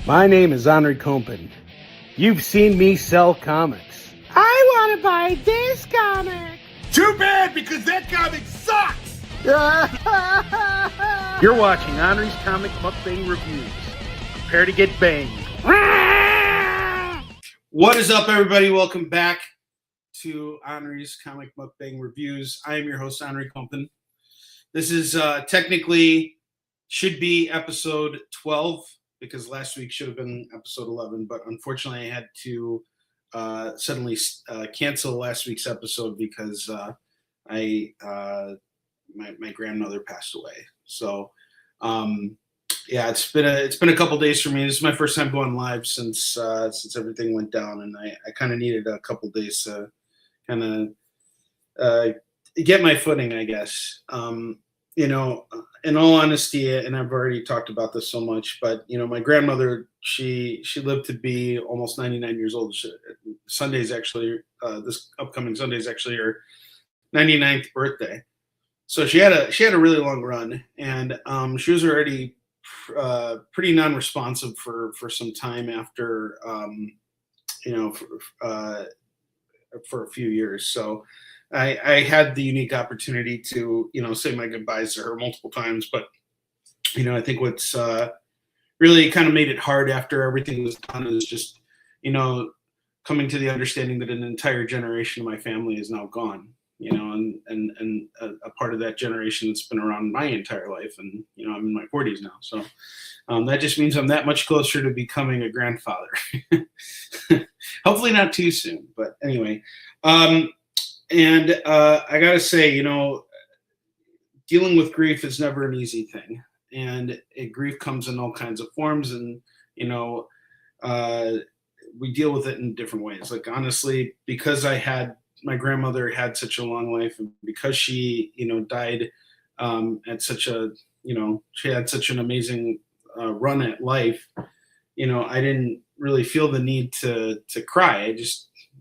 My name is Onrie'S. You've seen me sell comics. I want to buy this comic. Too bad, because that comic sucks! You're watching Onrie'S Comic Mukbang Reviews. Prepare to get banged. What is up, everybody? Welcome back to Onrie'S Comic Mukbang Reviews. I am your host, Onrie'S. This is technically should be episode 12, because last week should have been episode 11, but unfortunately I had to suddenly cancel last week's episode because my grandmother passed away. So yeah, it's been a couple days for me. This is my first time going live since everything went down, and I kind of needed a couple days to kind of get my footing, I guess. You know, in all honesty, and I've already talked about this so much, but you know, my grandmother, she lived to be almost 99 years old. Sunday's actually this upcoming Sunday is actually her 99th birthday. So she had a really long run, and she was already pretty non-responsive for some time after you know, for a few years. So I had the unique opportunity to, you know, say my goodbyes to her multiple times. But, you know, I think what's really kind of made it hard after everything was done is just, you know, coming to the understanding that an entire generation of my family is now gone, you know, and a part of that generation that's been around my entire life. And, you know, I'm in my 40s now. So that just means I'm that much closer to becoming a grandfather. Hopefully not too soon. But anyway, and I got to say, you know, dealing with grief is never an easy thing. And grief comes in all kinds of forms. And, you know, we deal with it in different ways. Like, honestly, because my grandmother had such a long life, and because she, you know, died at such a, you know, she had such an amazing run at life, you know, I didn't really feel the need to cry.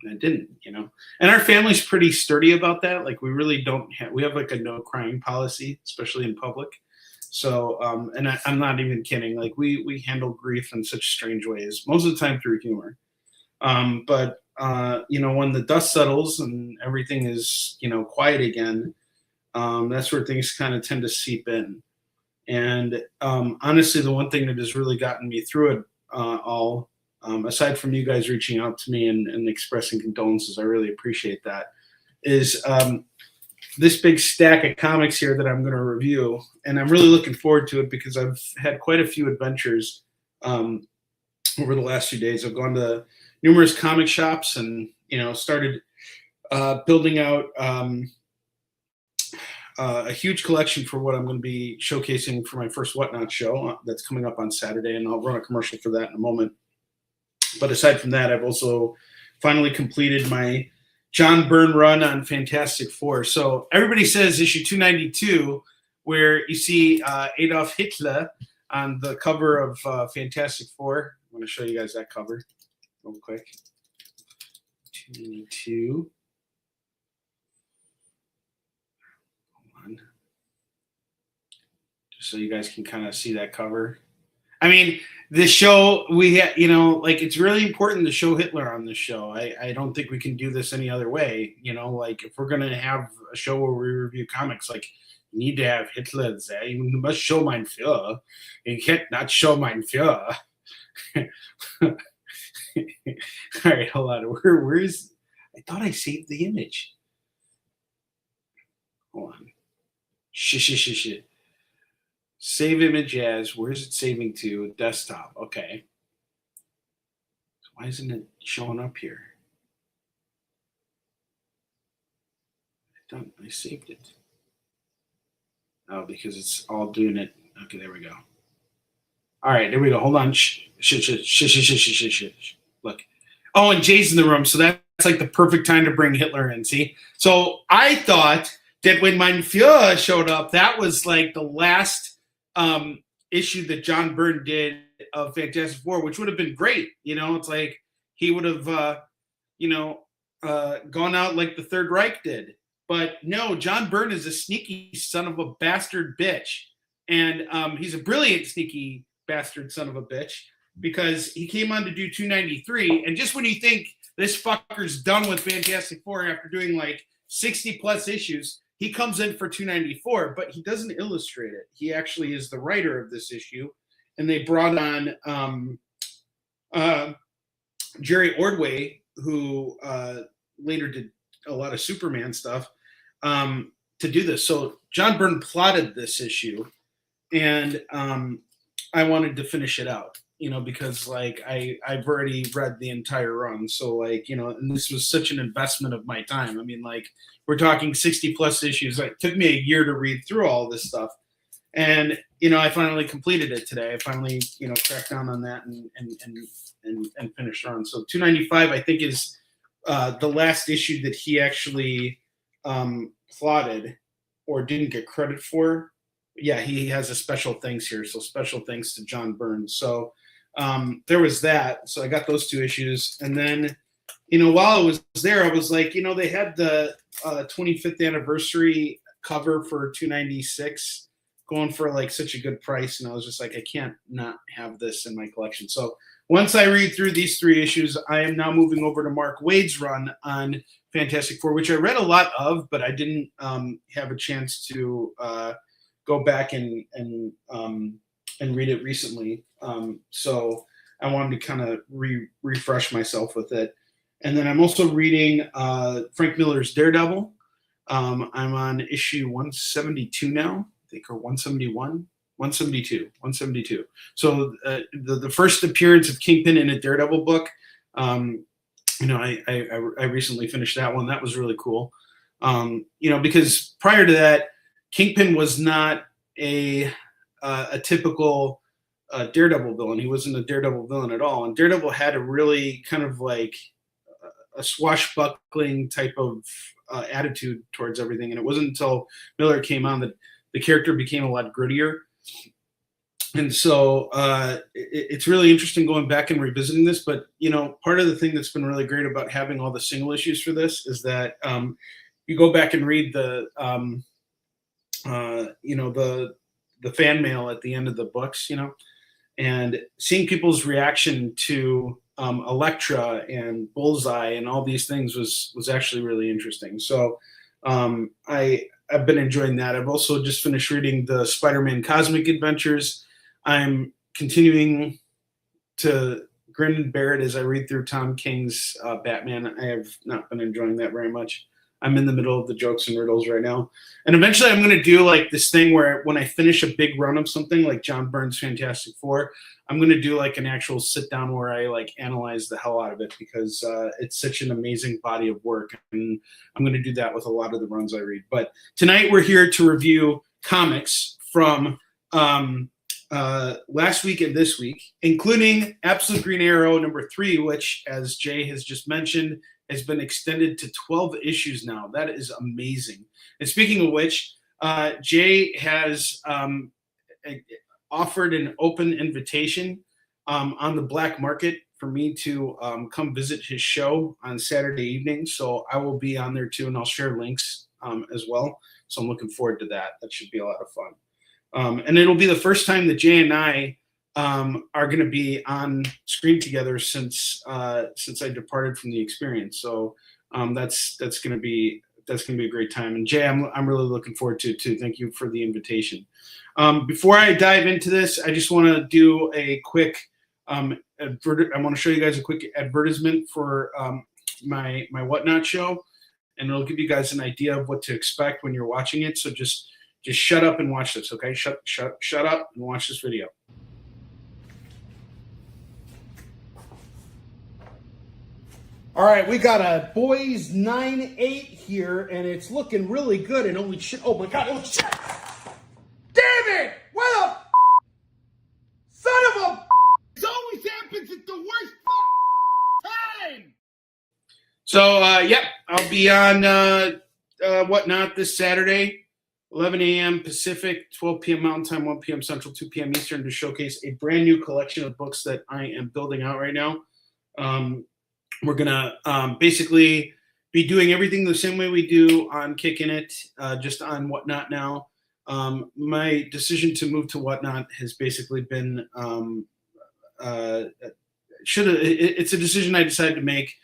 I didn't, you know, and our family's pretty sturdy about that. Like, we really don't we have like a no crying policy, especially in public. So, and I'm not even kidding. Like, we handle grief in such strange ways, most of the time through humor. But, you know, when the dust settles and everything is, you know, quiet again, that's where things kind of tend to seep in. And honestly, the one thing that has really gotten me through it all, aside from you guys reaching out to me and expressing condolences, I really appreciate that, is this big stack of comics here that I'm going to review. And I'm really looking forward to it because I've had quite a few adventures over the last few days. I've gone to numerous comic shops and, you know, started building out a huge collection for what I'm going to be showcasing for my first Whatnot show that's coming up on Saturday. And I'll run a commercial for that in a moment. But aside from that, I've also finally completed my John Byrne run on Fantastic Four. So everybody says issue 292, where you see Adolf Hitler on the cover of Fantastic Four. I'm going to show you guys that cover real quick. 292. Hold on. Just so you guys can kind of see that cover. I mean, the show, you know, like, it's really important to show Hitler on this show. I don't think we can do this any other way. You know, like, if we're going to have a show where we review comics, like, you need to have Hitler there. You must show mein Führer. You can't not show mein Führer. All right, hold on. Where's, I thought I saved the image. Hold on. Shit. Save image as, where's it saving to? Desktop. Okay. So why isn't it showing up here? I saved it. Oh, because it's all doing it. Okay, there we go. All right, there we go. Hold on. Shit. Look. Oh, and Jay's in the room, so that's like the perfect time to bring Hitler in. See? So I thought that when mein Führer showed up, that was like the last issue that John Byrne did of Fantastic Four, which would have been great. You know, it's like he would have, you know, gone out like the Third Reich did. But no, John Byrne is a sneaky son of a bastard bitch. And he's a brilliant, sneaky bastard son of a bitch. because he came on to do 293, and just when you think this fucker's done with Fantastic Four after doing like 60 plus issues, he comes in for 294, but he doesn't illustrate it. He actually is the writer of this issue, and they brought on Jerry Ordway, who later did a lot of Superman stuff, to do this. So John Byrne plotted this issue, and I wanted to finish it out, because like I've already read the entire run. So like, and this was such an investment of my time. I mean, like we're talking 60 plus issues. It took me a year to read through all this stuff. And, I finally completed it today. I finally, cracked down on that and finished the run. So 295, I think, is the last issue that he actually plotted or didn't get credit for. Yeah, he has a special thanks here. So special thanks to John Byrne. So there was that. So I got those 2 issues. And then, while I was there, I was like, they had the 25th anniversary cover for 296 going for like such a good price. And I was just like, I can't not have this in my collection. So once I read through these 3 issues, I am now moving over to Mark Waid's run on Fantastic Four, which I read a lot of, but I didn't have a chance to go back and read it recently. So I wanted to kind of refresh myself with it. And then I'm also reading Frank Miller's Daredevil. I'm on issue 172 now, I think, or 171. 172. So the first appearance of Kingpin in a Daredevil book, I recently finished that one. That was really cool. Because prior to that, Kingpin was not a typical Daredevil villain. He wasn't a Daredevil villain at all. And Daredevil had a really kind of like a swashbuckling type of attitude towards everything. And it wasn't until Miller came on that the character became a lot grittier. And so it's really interesting going back and revisiting this. But, part of the thing that's been really great about having all the single issues for this is that you go back and read the fan mail at the end of the books, and seeing people's reaction to Elektra and Bullseye and all these things was actually really interesting. So I've been enjoying that. I've also just finished reading the Spider-Man Cosmic Adventures. I'm continuing to grin and bear it as I read through Tom King's Batman. I have not been enjoying that very much. I'm in the middle of the jokes and riddles right now. And eventually I'm going to do like this thing where when I finish a big run of something like John Byrne's Fantastic Four, I'm going to do like an actual sit down where I like analyze the hell out of it, because it's such an amazing body of work. And I'm going to do that with a lot of the runs I read. But tonight we're here to review comics from last week and this week, including Absolute Green Arrow #3, which, as Jay has just mentioned, has been extended to 12 issues now. That is amazing. And speaking of which, Jay has offered an open invitation on the black market for me to come visit his show on Saturday evening. So I will be on there too, and I'll share links as well. So I'm looking forward to that. That should be a lot of fun. And it'll be the first time that Jay and I are going to be on screen together since I departed from the experience. So that's going to be a great time. And Jay, I'm really looking forward to it too. Thank you for the invitation. Before I dive into this, I just want to do a quick I want to show you guys a quick advertisement for my Whatnot show, and it'll give you guys an idea of what to expect when you're watching it. So just shut up and watch this, okay? Shut up and watch this video. All right, we got a boys 9-8 here, and it's looking really good. And holy shit! Oh my god! Oh shit! Damn it! What the son of a? It always happens at the worst time. So I'll be on Whatnot this Saturday, 11 a.m. Pacific, 12 p.m. Mountain Time, 1 p.m. Central, 2 p.m. Eastern, to showcase a brand new collection of books that I am building out right now. We're going to basically be doing everything the same way we do on Kicking It, just on Whatnot now. My decision to move to Whatnot has basically been should have. It's a decision I decided to make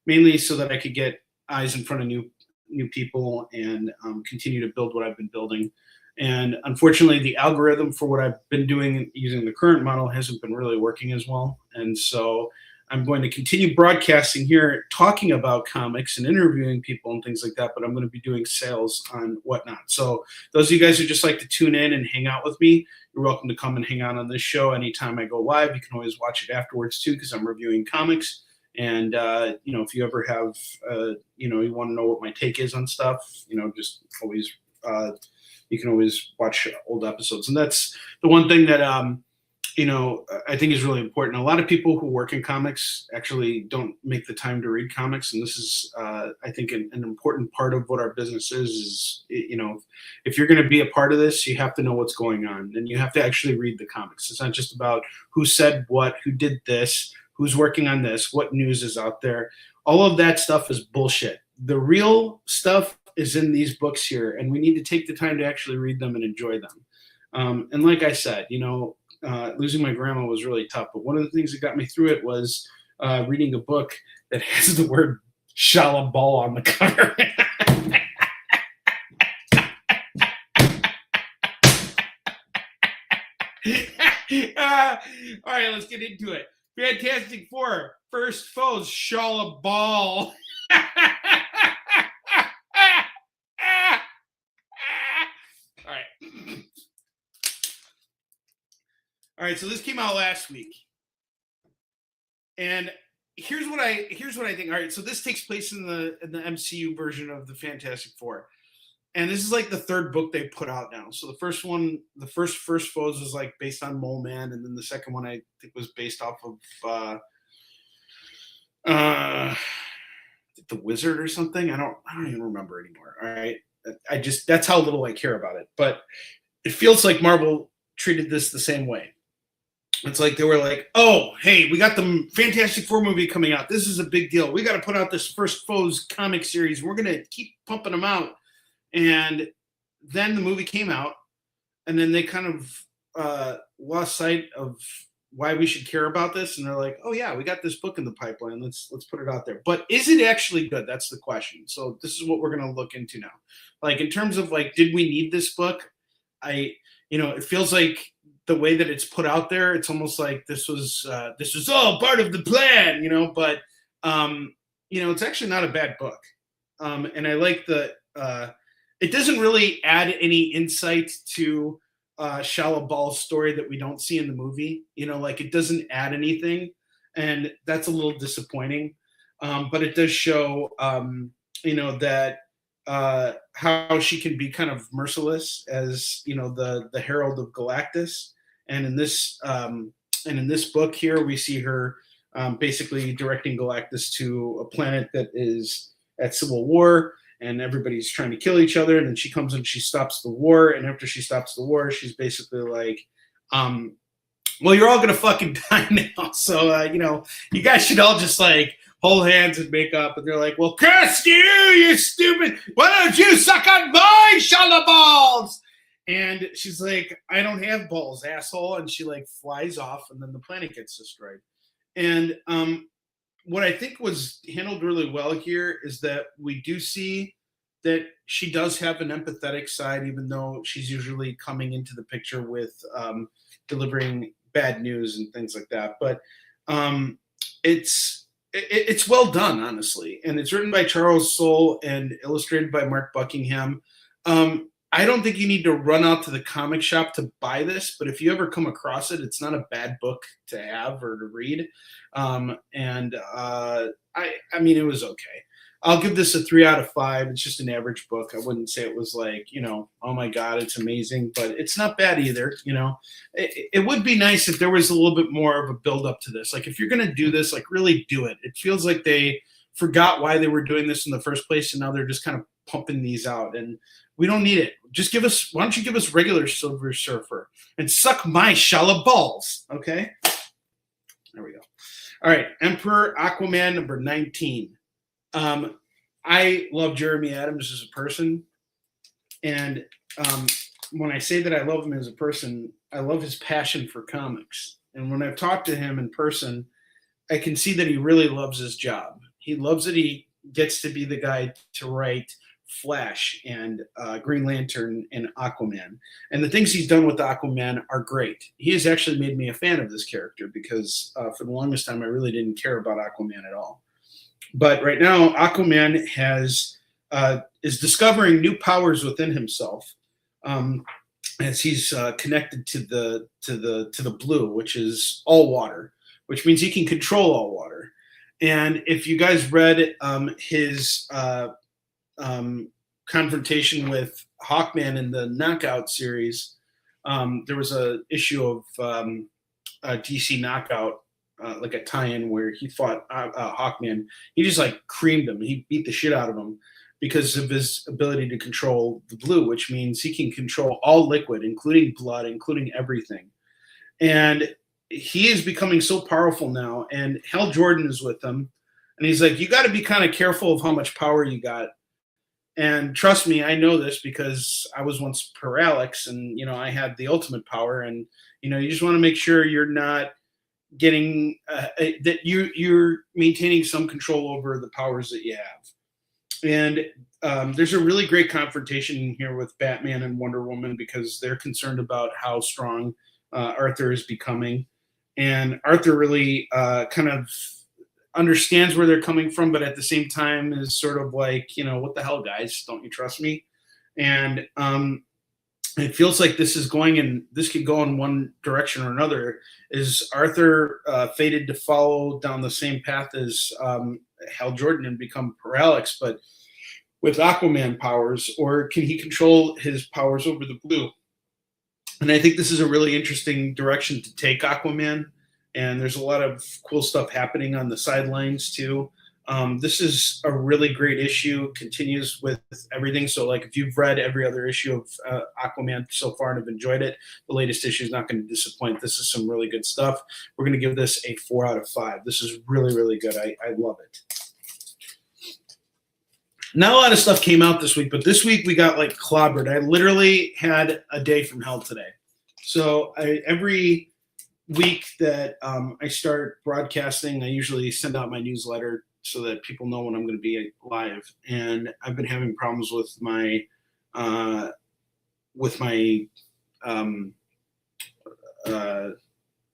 mainly so that I could get eyes in front of new people and continue to build what I've been building. And unfortunately, the algorithm for what I've been doing using the current model hasn't been really working as well. And so I'm going to continue broadcasting here, talking about comics and interviewing people and things like that, but I'm going to be doing sales on whatnot. So those of you guys who just like to tune in and hang out with me, you're welcome to come and hang out on this show anytime I go live. You can always watch it afterwards too, because I'm reviewing comics. And, if you ever have, you want to know what my take is on stuff, just always, you can always watch old episodes. And that's the one thing that, I think is really important. A lot of people who work in comics actually don't make the time to read comics. And this is, I think, an important part of what our business is, if you're going to be a part of this, you have to know what's going on and you have to actually read the comics. It's not just about who said what, who did this, who's working on this, what news is out there. All of that stuff is bullshit. The real stuff is in these books here, and we need to take the time to actually read them and enjoy them. And like I said, losing my grandma was really tough, but one of the things that got me through it was reading a book that has the word Shalabal on the cover. All right, let's get into it. Fantastic Four, First Foes, Shalabal. All right, so this came out last week. And here's what I think. All right, so this takes place in the MCU version of the Fantastic Four. And this is like the third book they put out now. So the first one, the first Foes was like based on Mole Man, and then the second one I think was based off of the Wizard or something. I don't even remember anymore. All right. That's how little I care about it. But it feels like Marvel treated this the same way. It's like they were like, oh, hey, we got the Fantastic Four movie coming out. This is a big deal. We got to put out this First Foes comic series. We're going to keep pumping them out. And then the movie came out, and then they kind of lost sight of why we should care about this. And they're like, oh, yeah, we got this book in the pipeline. Let's put it out there. But is it actually good? That's the question. So this is what we're going to look into now. Like, in terms of, like, did we need this book? It feels like the way that it's put out there, it's almost like this was all part of the plan, but, it's actually not a bad book. And I like it doesn't really add any insight to Shalabal's story that we don't see in the movie. It doesn't add anything, and that's a little disappointing. But it does show, that how she can be kind of merciless as the Herald of Galactus. And in this book here, we see her basically directing Galactus to a planet that is at civil war, and everybody's trying to kill each other. And then she comes and she stops the war. And after she stops the war, she's basically like, well, you're all going to fucking die now. So, you guys should all just like hold hands and make up. And they're like, well, curse you, you stupid. Why don't you suck on my Shalaballs? And she's like, I don't have balls, asshole. And she like flies off, and then the planet gets destroyed. And what I think was handled really well here is that we do see that she does have an empathetic side, even though she's usually coming into the picture with delivering bad news and things like that. But it's well done, honestly. And it's written by Charles Soule and illustrated by Mark Buckingham. I don't think you need to run out to the comic shop to buy this, but if you ever come across it, it's not a bad book to have or to read. I mean, it was okay. I'll give this a 3 out of 5. It's just an average book. I wouldn't say it was like, oh my God, it's amazing, but it's not bad either. It would be nice if there was a little bit more of a build up to this. Like, if you're going to do this, like, really do it. It feels like they forgot why they were doing this in the first place, and now they're just kind of pumping these out, and we don't need it. Just why don't you give us regular Silver Surfer and suck my Shalaballs, okay? There we go. All right, Emperor Aquaman number 19. I love Jeremy Adams as a person, and when I say that I love him as a person, I love his passion for comics. And when I've talked to him in person, I can see that he really loves his job. He loves that he gets to be the guy to write Flash and Green Lantern and Aquaman. And the things he's done with Aquaman are great. He has actually made me a fan of this character because for the longest time, I really didn't care about Aquaman at all. But right now, Aquaman is discovering new powers within himself as he's connected to the blue, which is all water, which means he can control all water. And if you guys read his confrontation with Hawkman in the Knockout series, there was a issue of DC Knockout, like a tie-in where he fought Hawkman. He just like creamed him. He beat the shit out of him because of his ability to control the blue, which means he can control all liquid, including blood, including everything. And he is becoming so powerful now. And Hal Jordan is with him. And he's like, you got to be kind of careful of how much power you got. And trust me, I know this because I was once per Alex and, you know, I had the ultimate power. And, you know, you just want to make sure you're not getting that you're maintaining some control over the powers that you have. And there's a really great confrontation here with Batman and Wonder Woman because they're concerned about how strong Arthur is becoming. And Arthur really kind of understands where they're coming from, but at the same time is sort of like, you know, what the hell, guys? Don't you trust me? And it feels like this could go in one direction or another. Is Arthur fated to follow down the same path as Hal Jordan and become Parallax, but with Aquaman powers, or can he control his powers over the blue? And I think this is a really interesting direction to take Aquaman. And there's a lot of cool stuff happening on the sidelines too. This is a really great issue, continues with everything. So like if you've read every other issue of Aquaman so far and have enjoyed it, the latest issue is not going to disappoint. This is some really good stuff. We're going to give this a 4 out of 5. This is really, really good. I love it. Not a lot of stuff came out this week, but this week we got like clobbered. I literally had a day from hell today. So every week that I start broadcasting, I usually send out my newsletter so that people know when I'm going to be live. And I've been having problems with my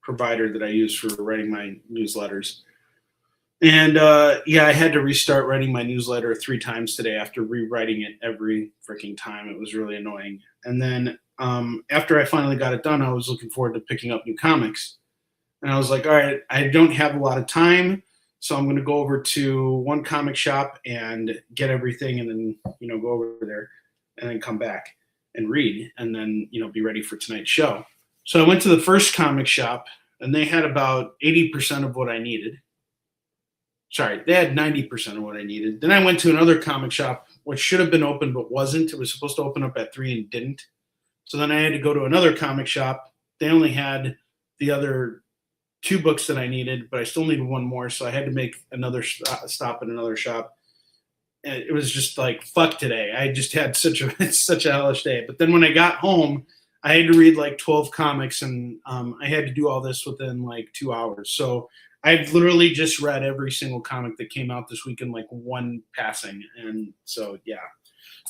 provider that I use for writing my newsletters. And I had to restart writing my newsletter 3 times today after rewriting it every freaking time. It was really annoying. And then after I finally got it done, I was looking forward to picking up new comics. And I was like, all right, I don't have a lot of time, so I'm going to go over to one comic shop and get everything and then, you know, go over there and then come back and read and then, you know, be ready for tonight's show. So I went to the first comic shop and they had about 80% of what I needed. Sorry, they had 90% of what I needed. Then I went to another comic shop, which should have been open but wasn't. It was supposed to open up at 3 and didn't. So then I had to go to another comic shop. They only had the other 2 books that I needed, but I still needed 1 more. So I had to make another stop at another shop. And it was just like, fuck today. I just had such a hellish day. But then when I got home, I had to read like 12 comics and I had to do all this within like 2 hours. So I've literally just read every single comic that came out this week in like one passing. And so, yeah,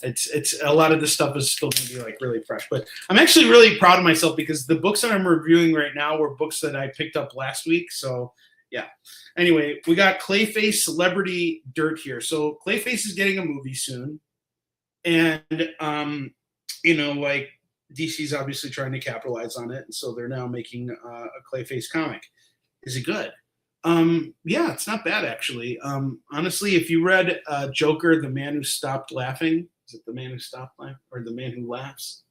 it's a lot of this stuff is still going to be like really fresh, but I'm actually really proud of myself because the books that I'm reviewing right now were books that I picked up last week. So yeah, anyway, we got Clayface Celebrity Dirt here. So Clayface is getting a movie soon. And, you know, like DC's obviously trying to capitalize on it. And so they're now making a Clayface comic. Is it good? Yeah, it's not bad actually. Honestly, if you read Joker, The Man Who Stopped Laughing, is it The Man Who Stopped Laughing or The Man Who Laughs?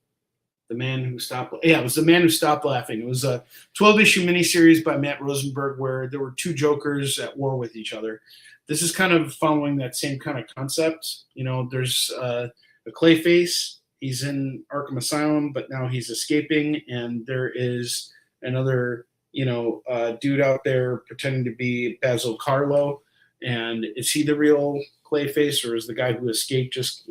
The Man Who Stopped. Yeah, it was The Man Who Stopped Laughing. It was a 12-issue miniseries by Matt Rosenberg where there were 2 Jokers at war with each other. This is kind of following that same kind of concept. You know, there's a Clayface. He's in Arkham Asylum, but now he's escaping, and there is another dude out there pretending to be Basil Carlo. And is he the real Clayface, or is the guy who escaped just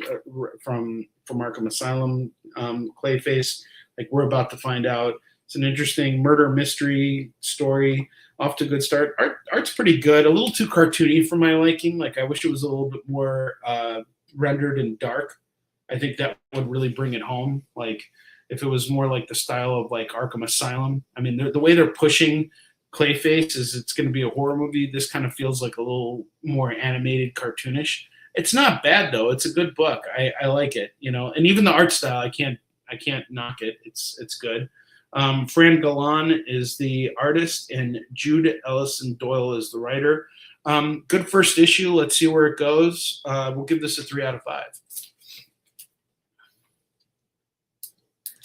from Arkham Asylum Clayface? Like, we're about to find out. It's an interesting murder mystery story. Off to a good start. Art's pretty good. A little too cartoony for my liking. Like I wish it was a little bit more rendered and dark. I think that would really bring it home. Like if it was more like the style of like Arkham Asylum. I mean, the way they're pushing Clayface is it's going to be a horror movie. This kind of feels like a little more animated, cartoonish. It's not bad though. It's a good book. I like it. You know, and even the art style, I can't knock it. It's good. Fran Galan is the artist, and Jude Ellison Doyle is the writer. Good first issue. Let's see where it goes. We'll give this a 3 out of 5.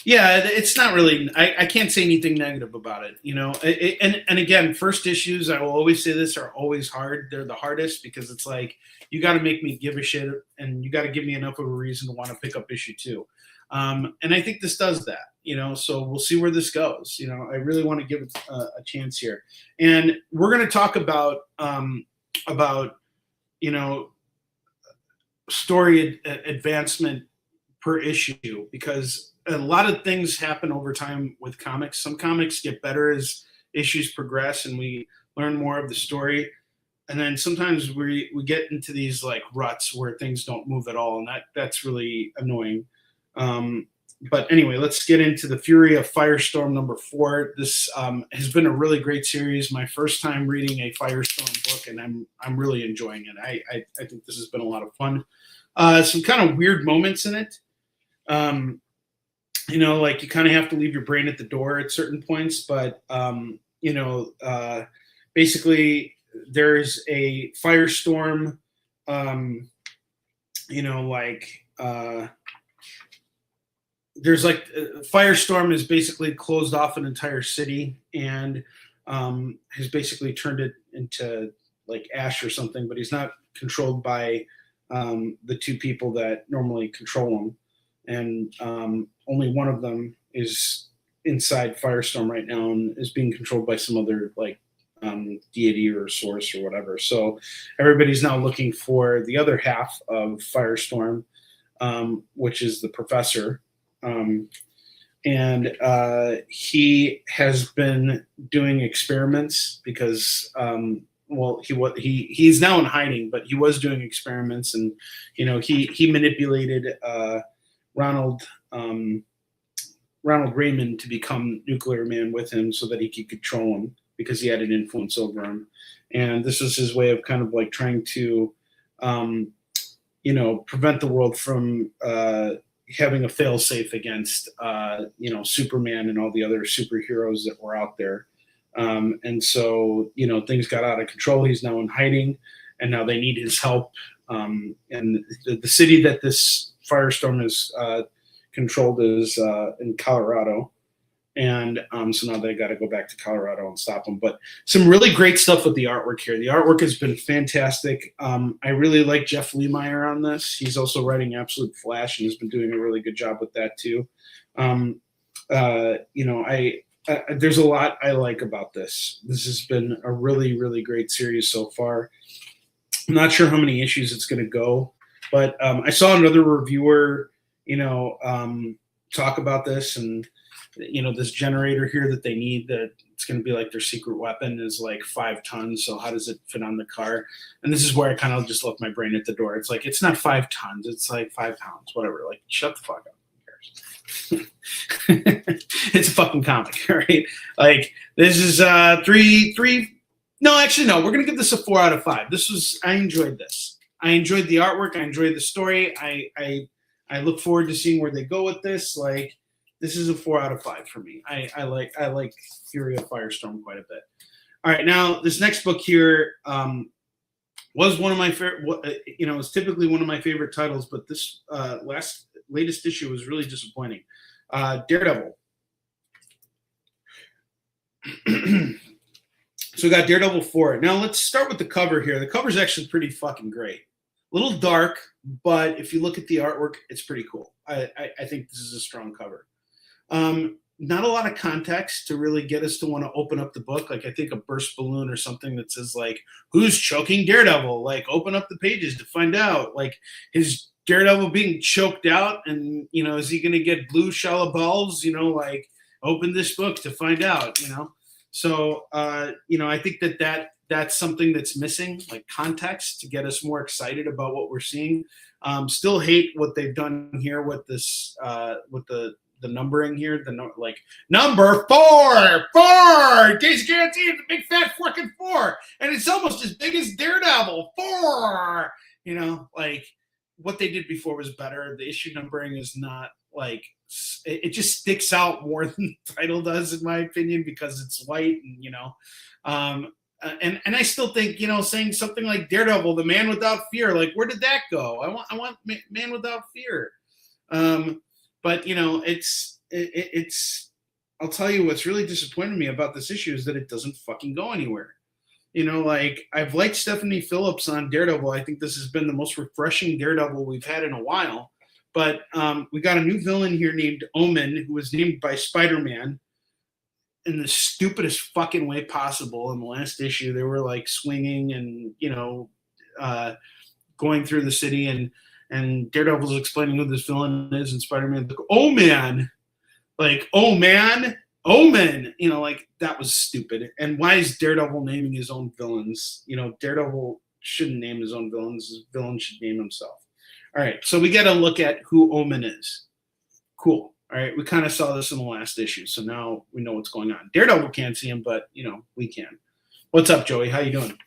Yeah, it's not really. I can't say anything negative about it. You know, and again, first issues. I will always say this are always hard. They're the hardest because it's like you got to make me give a shit, and you got to give me enough of a reason to want to pick up issue 2. And I think this does that, you know, so we'll see where this goes. You know, I really want to give it a chance here. And we're going to talk about, you know, story advancement per issue, because a lot of things happen over time with comics. Some comics get better as issues progress and we learn more of the story. And then sometimes we get into these like ruts where things don't move at all. And that's really annoying. But anyway, let's get into the Fury of Firestorm number 4. This has been a really great series. My first time reading a Firestorm book, and I'm really enjoying it. I think this has been a lot of fun. Some kind of weird moments in it. You know, like you kind of have to leave your brain at the door at certain points. But you know, basically there's a firestorm. You know, like. There's like Firestorm has basically closed off an entire city and has basically turned it into like ash or something, but he's not controlled by the 2 people that normally control him. And only one of them is inside Firestorm right now and is being controlled by some other like deity or source or whatever. So everybody's now looking for the other half of Firestorm, which is the professor. And he has been doing experiments because, well, he's now in hiding, but he was doing experiments, and you know he manipulated Ronald Raymond to become Nuclear Man with him so that he could control him because he had an influence over him, and this was his way of kind of like trying to, you know, prevent the world from having a fail-safe against, you know, Superman and all the other superheroes that were out there. And so, you know, things got out of control. He's now in hiding, and now they need his help. And the city that this firestorm is controlled is in Colorado. And so now they got to go back to Colorado and stop him. But some really great stuff with the artwork here. The artwork has been fantastic. I really like Jeff Lemire on this. He's also writing Absolute Flash and has been doing a really good job with that too. You know, there's a lot I like about this. This has been a really, really great series so far. I'm not sure how many issues it's going to go, but I saw another reviewer, you know, talk about this, and you know, this generator here that they need, that it's going to be like their secret weapon, is like 5 tons. So how does it fit on the car? And this is where I kind of just left my brain at the door. It's like, it's not 5 tons. It's like 5 pounds, whatever. Like, shut the fuck up. Who cares? It's a fucking comic, right? Like, this is 3. No, actually, no. We're going to give this a 4 out of 5. I enjoyed this. I enjoyed the artwork. I enjoyed the story. I look forward to seeing where they go with this. Like, this is a 4 out of 5 for me. I like Fury of Firestorm quite a bit. All right, now this next book here was one of my favorite. You know, it's typically one of my favorite titles, but this latest issue was really disappointing. Daredevil. So we got Daredevil 4. Now let's start with the cover here. The cover is actually pretty fucking great. A little dark, but if you look at the artwork, it's pretty cool. I think this is a strong cover. Not a lot of context to really get us to want to open up the book. Like, I think a burst balloon or something that says like, who's choking Daredevil? Like, open up the pages to find out. Like, is Daredevil being choked out? And, you know, is he going to get blue shallow balls? You know, like, open this book to find out, you know. So I think that's something that's missing, like context to get us more excited about what we're seeing. Still hate what they've done here with this, with the numbering here, like number 4, in case you can't see it, the big fat fucking 4, and it's almost as big as Daredevil 4. Like what they did before was better. The issue numbering is not like it just sticks out more than the title does, in my opinion, because it's white and and I still think saying something like Daredevil, the man without fear, like where did that go? I want man without fear. But it's I'll tell you what's really disappointed me about this issue is that it doesn't fucking go anywhere. Like I've liked Stephanie Phillips on Daredevil. I think this has been the most refreshing Daredevil we've had in a while. But we got a new villain here named Omen, who was named by Spider-Man in the stupidest fucking way possible. In the last issue, they were like swinging and going through the city, and Daredevil's explaining who this villain is, and Spider-Man's like, "Oh man, like oh man, Omen," like that was stupid. And why is Daredevil naming his own villains? Daredevil shouldn't name his own villains. His villain should name himself. All right, so we got to look at who Omen is. Cool. All right, we kind of saw this in the last issue, so now we know what's going on. Daredevil can't see him, but we can. What's up, Joey? How you doing?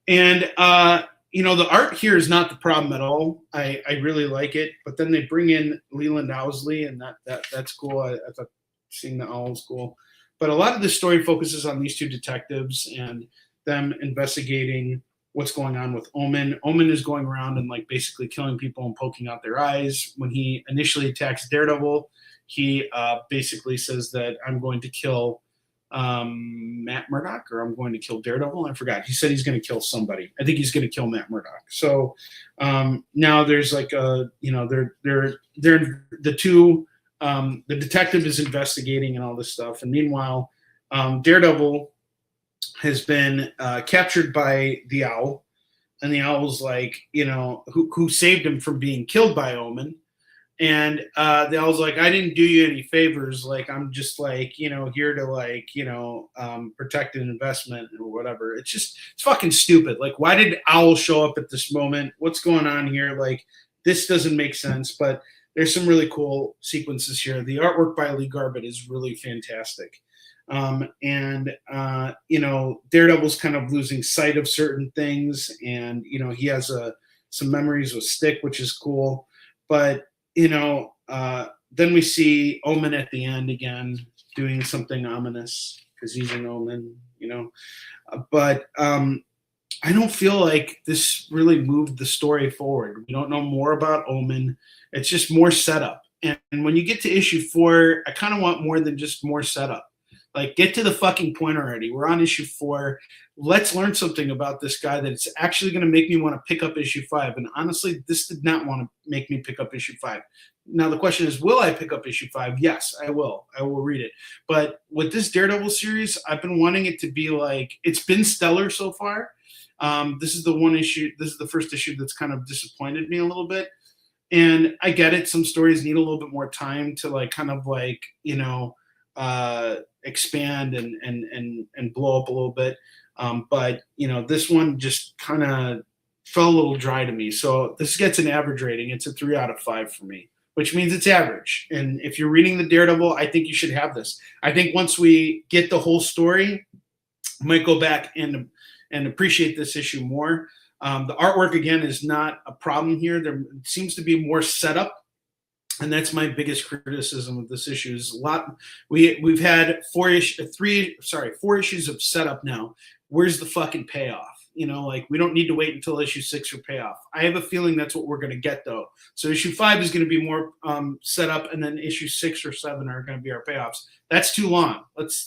And the art here is not the problem at all. I really like it, but then they bring in Leland Owsley, and that's cool. I thought seeing the owl is cool. But a lot of the story focuses on these two detectives and them investigating what's going on with Omen. Omen is going around and like basically killing people and poking out their eyes. When he initially attacks Daredevil, he basically says that I'm going to kill Matt Murdock, or I'm going to kill Daredevil. I forgot. He said he's going to kill somebody. I think he's going to kill Matt Murdock. So now there's like they're the two. The detective is investigating and all this stuff, and meanwhile, Daredevil has been captured by the Owl, and the Owl's like, who saved him from being killed by Omen. And the Owl's like, I didn't do you any favors. Like, I'm just like, here to like, protect an investment or whatever. It's fucking stupid. Like, why did Owl show up at this moment? What's going on here? Like, this doesn't make sense, but there's some really cool sequences here. The artwork by Lee Garbett is really fantastic. Daredevil's kind of losing sight of certain things, and he has some memories with Stick, which is cool. But then we see Omen at the end again doing something ominous because he's an Omen, But I don't feel like this really moved the story forward. We don't know more about Omen. It's just more setup. And when you get to issue 4, I kind of want more than just more setup. Like, get to the fucking point already. We're on issue 4. Let's learn something about this guy that's actually going to make me want to pick up issue 5. And honestly, this did not want to make me pick up issue 5. Now, the question is, will I pick up issue 5? Yes, I will. I will read it. But with this Daredevil series, I've been wanting it to be like, it's been stellar so far. This is the one issue. This is the first issue that's kind of disappointed me a little bit. And I get it. Some stories need a little bit more time to like kind of like, expand and blow up a little bit. But this one just kind of fell a little dry to me. So this gets an average rating. It's a 3 out of 5 for me, which means it's average. And if you're reading the Daredevil, I think you should have this. I think once we get the whole story, I might go back and appreciate this issue more. The artwork again is not a problem here. There seems to be more setup. And that's my biggest criticism of this issue. Is a lot. We've had 4 issues of setup now. Where's the fucking payoff? Like we don't need to wait until issue 6 for payoff. I have a feeling that's what we're going to get though. So issue 5 is going to be more setup, and then issue 6 or 7 are going to be our payoffs. That's too long. Let's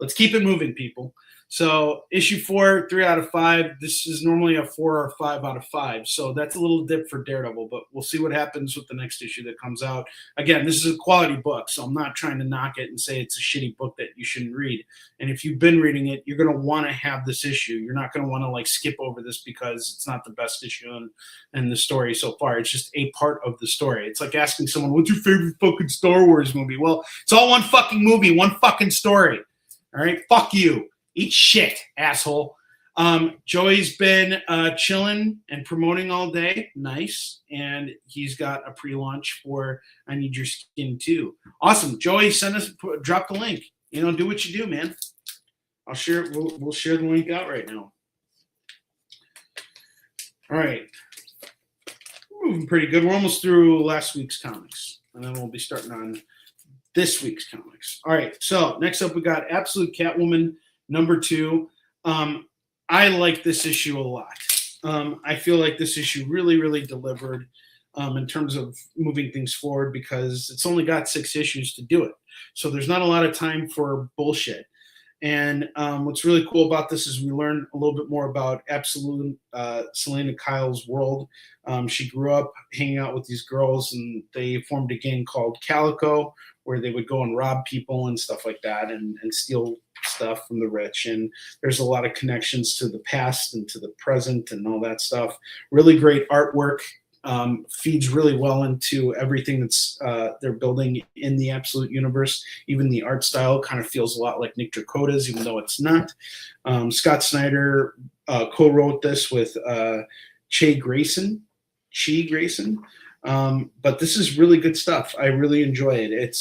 let's keep it moving, people. So issue 4, 3 out of 5. This is normally a 4 or 5 out of 5. So that's a little dip for Daredevil, but we'll see what happens with the next issue that comes out. Again, this is a quality book, so I'm not trying to knock it and say it's a shitty book that you shouldn't read. And if you've been reading it, you're going to want to have this issue. You're not going to want to like skip over this because it's not the best issue in the story so far. It's just a part of the story. It's like asking someone, what's your favorite fucking Star Wars movie? Well, it's all one fucking movie, one fucking story. All right, fuck you. Eat shit, asshole. Joey's been chilling and promoting all day. Nice. And he's got a pre-launch for I Need Your Skin too. Awesome. Joey, drop the link. You know, do what you do, man. I'll share it. We'll share the link out right now. All right. We're moving pretty good. We're almost through last week's comics. And then we'll be starting on this week's comics. All right. So next up, we got Absolute Catwoman #2. I like this issue a lot. I feel like this issue really delivered in terms of moving things forward because it's only got 6 issues to do it. So there's not a lot of time for bullshit. And what's really cool about this is we learn a little bit more about Absolute Selena Kyle's world. She grew up hanging out with these girls, and they formed a gang called Calico, where they would go and rob people and stuff like that and steal stuff from the rich. And there's a lot of connections to the past and to the present and all that stuff. Really great artwork. Feeds really well into everything that's they're building in the Absolute universe. Even the art style kind of feels a lot like Nick Dracota's, even though it's not. Scott Snyder co-wrote this with Chi Grayson. But this is really good stuff. I really enjoy it.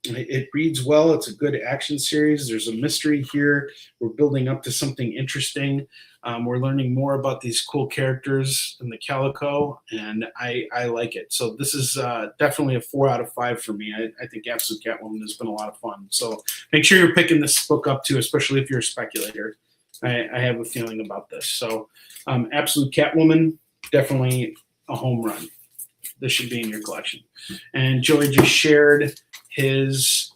It reads well. It's a good action series. There's a mystery here. We're building up to something interesting. We're learning more about these cool characters in the Calico, and I like it. So this is definitely a 4 out of 5 for me. I think Absolute Catwoman has been a lot of fun. So make sure you're picking this book up too, especially if you're a speculator. I have a feeling about this. So Absolute Catwoman, definitely a home run. This should be in your collection. And Joey just shared his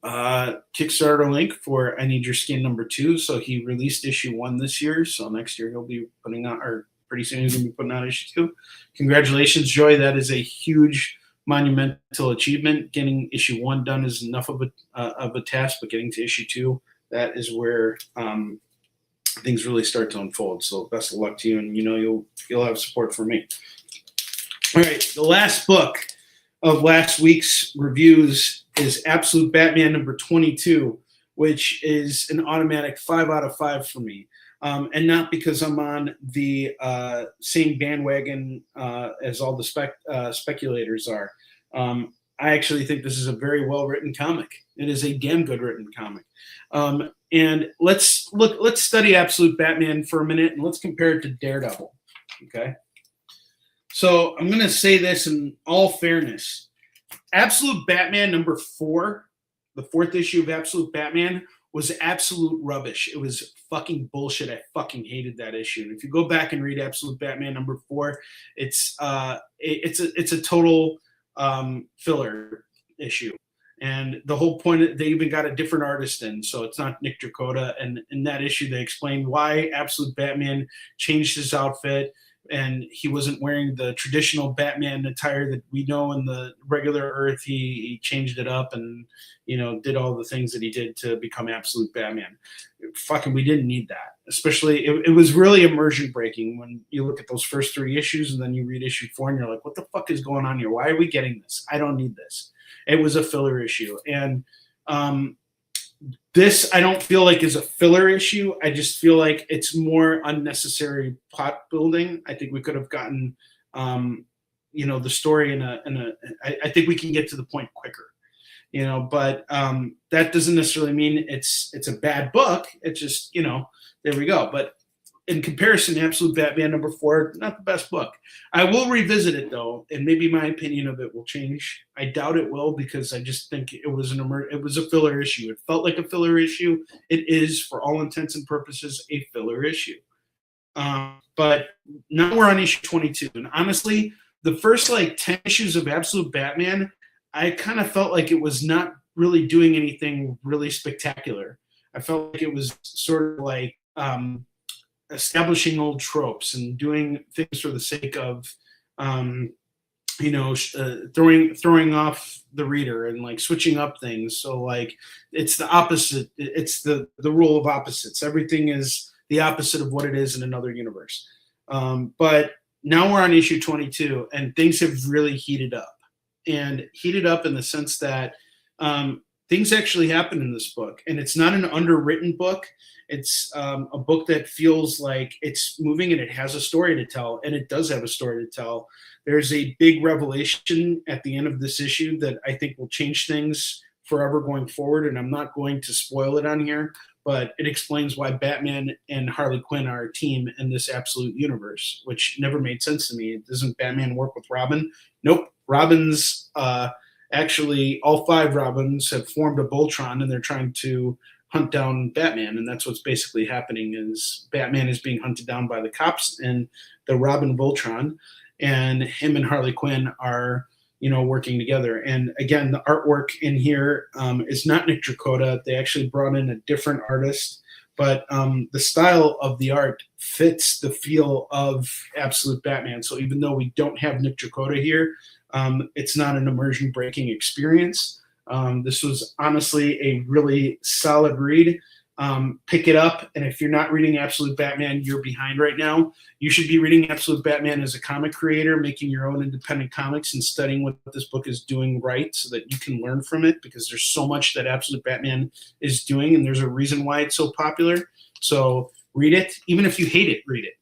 Kickstarter link for I Need Your Skin #2. So he released issue 1 this year. So next year he'll be putting out, or pretty soon he's going to be putting out issue 2. Congratulations, Joey. That is a huge monumental achievement. Getting issue 1 done is enough of a task, but getting to issue 2, that is where things really start to unfold. So best of luck to you, and you know you'll have support from me. All right, the last book of last week's reviews is Absolute Batman #22, which is an automatic 5 out of 5 for me. And not because I'm on the same bandwagon as all the speculators are. I actually think this is a very well-written comic. It is a damn good written comic. And let's study Absolute Batman for a minute, and let's compare it to Daredevil, okay? So I'm going to say this in all fairness. Absolute Batman #4, the 4th issue of Absolute Batman, was absolute rubbish. It was fucking bullshit. I fucking hated that issue. And if you go back and read Absolute Batman #4, it's a total filler issue. And the whole point, they even got a different artist in, so it's not Nick Dracota. And in that issue, they explained why Absolute Batman changed his outfit, and he wasn't wearing the traditional Batman attire that we know in the regular Earth. He changed it up and, you know, did all the things that he did to become Absolute Batman. Fucking, we didn't need that. Especially, it was really immersion breaking when you look at those first 3 issues and then you read issue 4 and you're like, what the fuck is going on here? Why are we getting this? I don't need this. It was a filler issue. And this, I don't feel like is a filler issue. I just feel like it's more unnecessary plot building. I think we could have gotten, you know, the story I think we can get to the point quicker, you know, but that doesn't necessarily mean it's a bad book. It's just, you know, there we go. But in comparison, Absolute Batman #4, not the best book. I will revisit it though, and maybe my opinion of it will change. I doubt it will, because I just think it was a filler issue. It felt like a filler issue. It is, for all intents and purposes, a filler issue. But now we're on issue 22, and honestly, the first like 10 issues of Absolute Batman, I kind of felt like it was not really doing anything really spectacular. I felt like it was sort of like establishing old tropes and doing things for the sake of throwing off the reader and like switching up things. So like it's the opposite. It's the rule of opposites. Everything is the opposite of what it is in another universe. But now we're on issue 22 and things have really heated up, and heated up in the sense that things actually happen in this book, and it's not an underwritten book. It's a book that feels like it's moving and it has a story to tell, and it does have a story to tell. There's a big revelation at the end of this issue that I think will change things forever going forward, and I'm not going to spoil it on here, but it explains why Batman and Harley Quinn are a team in this absolute universe, which never made sense to me. Doesn't Batman work with Robin? Nope. Robin's actually, all 5 Robins have formed a Voltron, and they're trying to hunt down Batman, and that's what's basically happening. Is Batman is being hunted down by the cops and the Robin Voltron, and him and Harley Quinn are working together. And again, the artwork in here is not Nick Dracota. They actually brought in a different artist, but the style of the art fits the feel of Absolute Batman. So even though we don't have Nick Dracota here, it's not an immersion breaking experience. This was honestly a really solid read. Pick it up, and if you're not reading Absolute Batman, you're behind right now. You should be reading Absolute Batman as a comic creator, making your own independent comics and studying what this book is doing right so that you can learn from it, because there's so much that Absolute Batman is doing, and there's a reason why it's so popular. So read it. Even if you hate it, read it.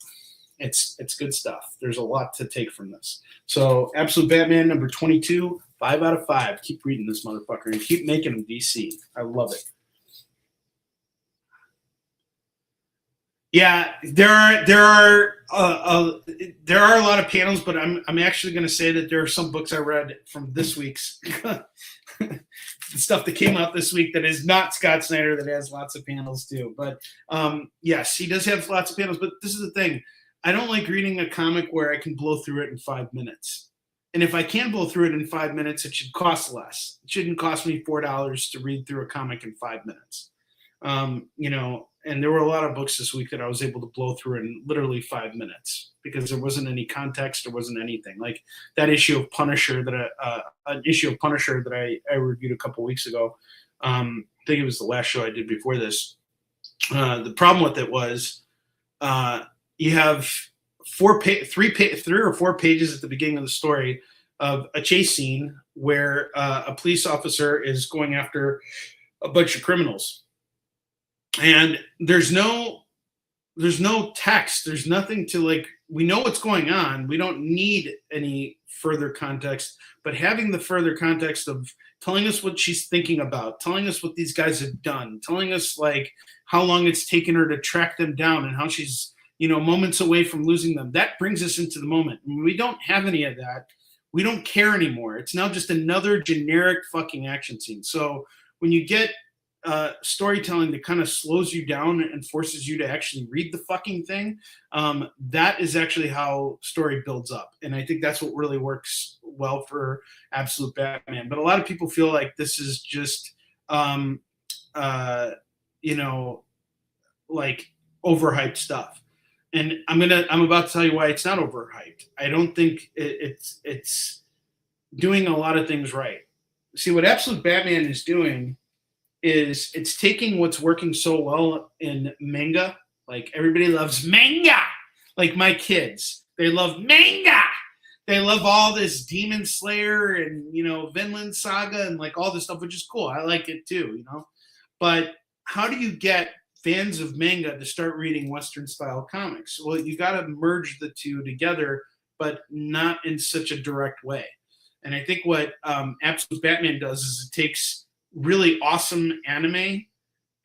It's good stuff. There's a lot to take from this. So Absolute Batman number 22, 5 out of 5. Keep reading this motherfucker and keep making them, DC. I love it. Yeah, there are a lot of panels, but I'm actually going to say that there are some books I read from this week's the stuff that came out this week that is not Scott Snyder, that has lots of panels too. But yes, he does have lots of panels. But this is the thing: I don't like reading a comic where I can blow through it in 5 minutes. And if I can blow through it in 5 minutes, it should cost less. It shouldn't cost me $4 to read through a comic in 5 minutes. And there were a lot of books this week that I was able to blow through in literally 5 minutes because there wasn't any context, there wasn't anything. Like that issue of Punisher that I reviewed a couple weeks ago. I think it was the last show I did before this. The problem with it was you have 3 or 4 pages at the beginning of the story of a chase scene where a police officer is going after a bunch of criminals. And there's no text. There's nothing to like, we know what's going on. We don't need any further context, but having the further context of telling us what she's thinking about, telling us what these guys have done, telling us like how long it's taken her to track them down and how she's, moments away from losing them. That brings us into the moment. When we don't have any of that, we don't care anymore. It's now just another generic fucking action scene. So when you get storytelling that kind of slows you down and forces you to actually read the fucking thing, that is actually how story builds up. And I think that's what really works well for Absolute Batman. But a lot of people feel like this is just, like overhyped stuff. And I'm about to tell you why it's not overhyped. I don't think it's doing a lot of things right. See, what Absolute Batman is doing is it's taking what's working so well in manga. Like everybody loves manga. Like my kids, they love manga. They love all this Demon Slayer and, Vinland Saga and like all this stuff, which is cool. I like it too, But how do you get fans of manga to start reading Western style comics? Well, you got to merge the two together, but not in such a direct way. And I think what Absolute Batman does is it takes really awesome anime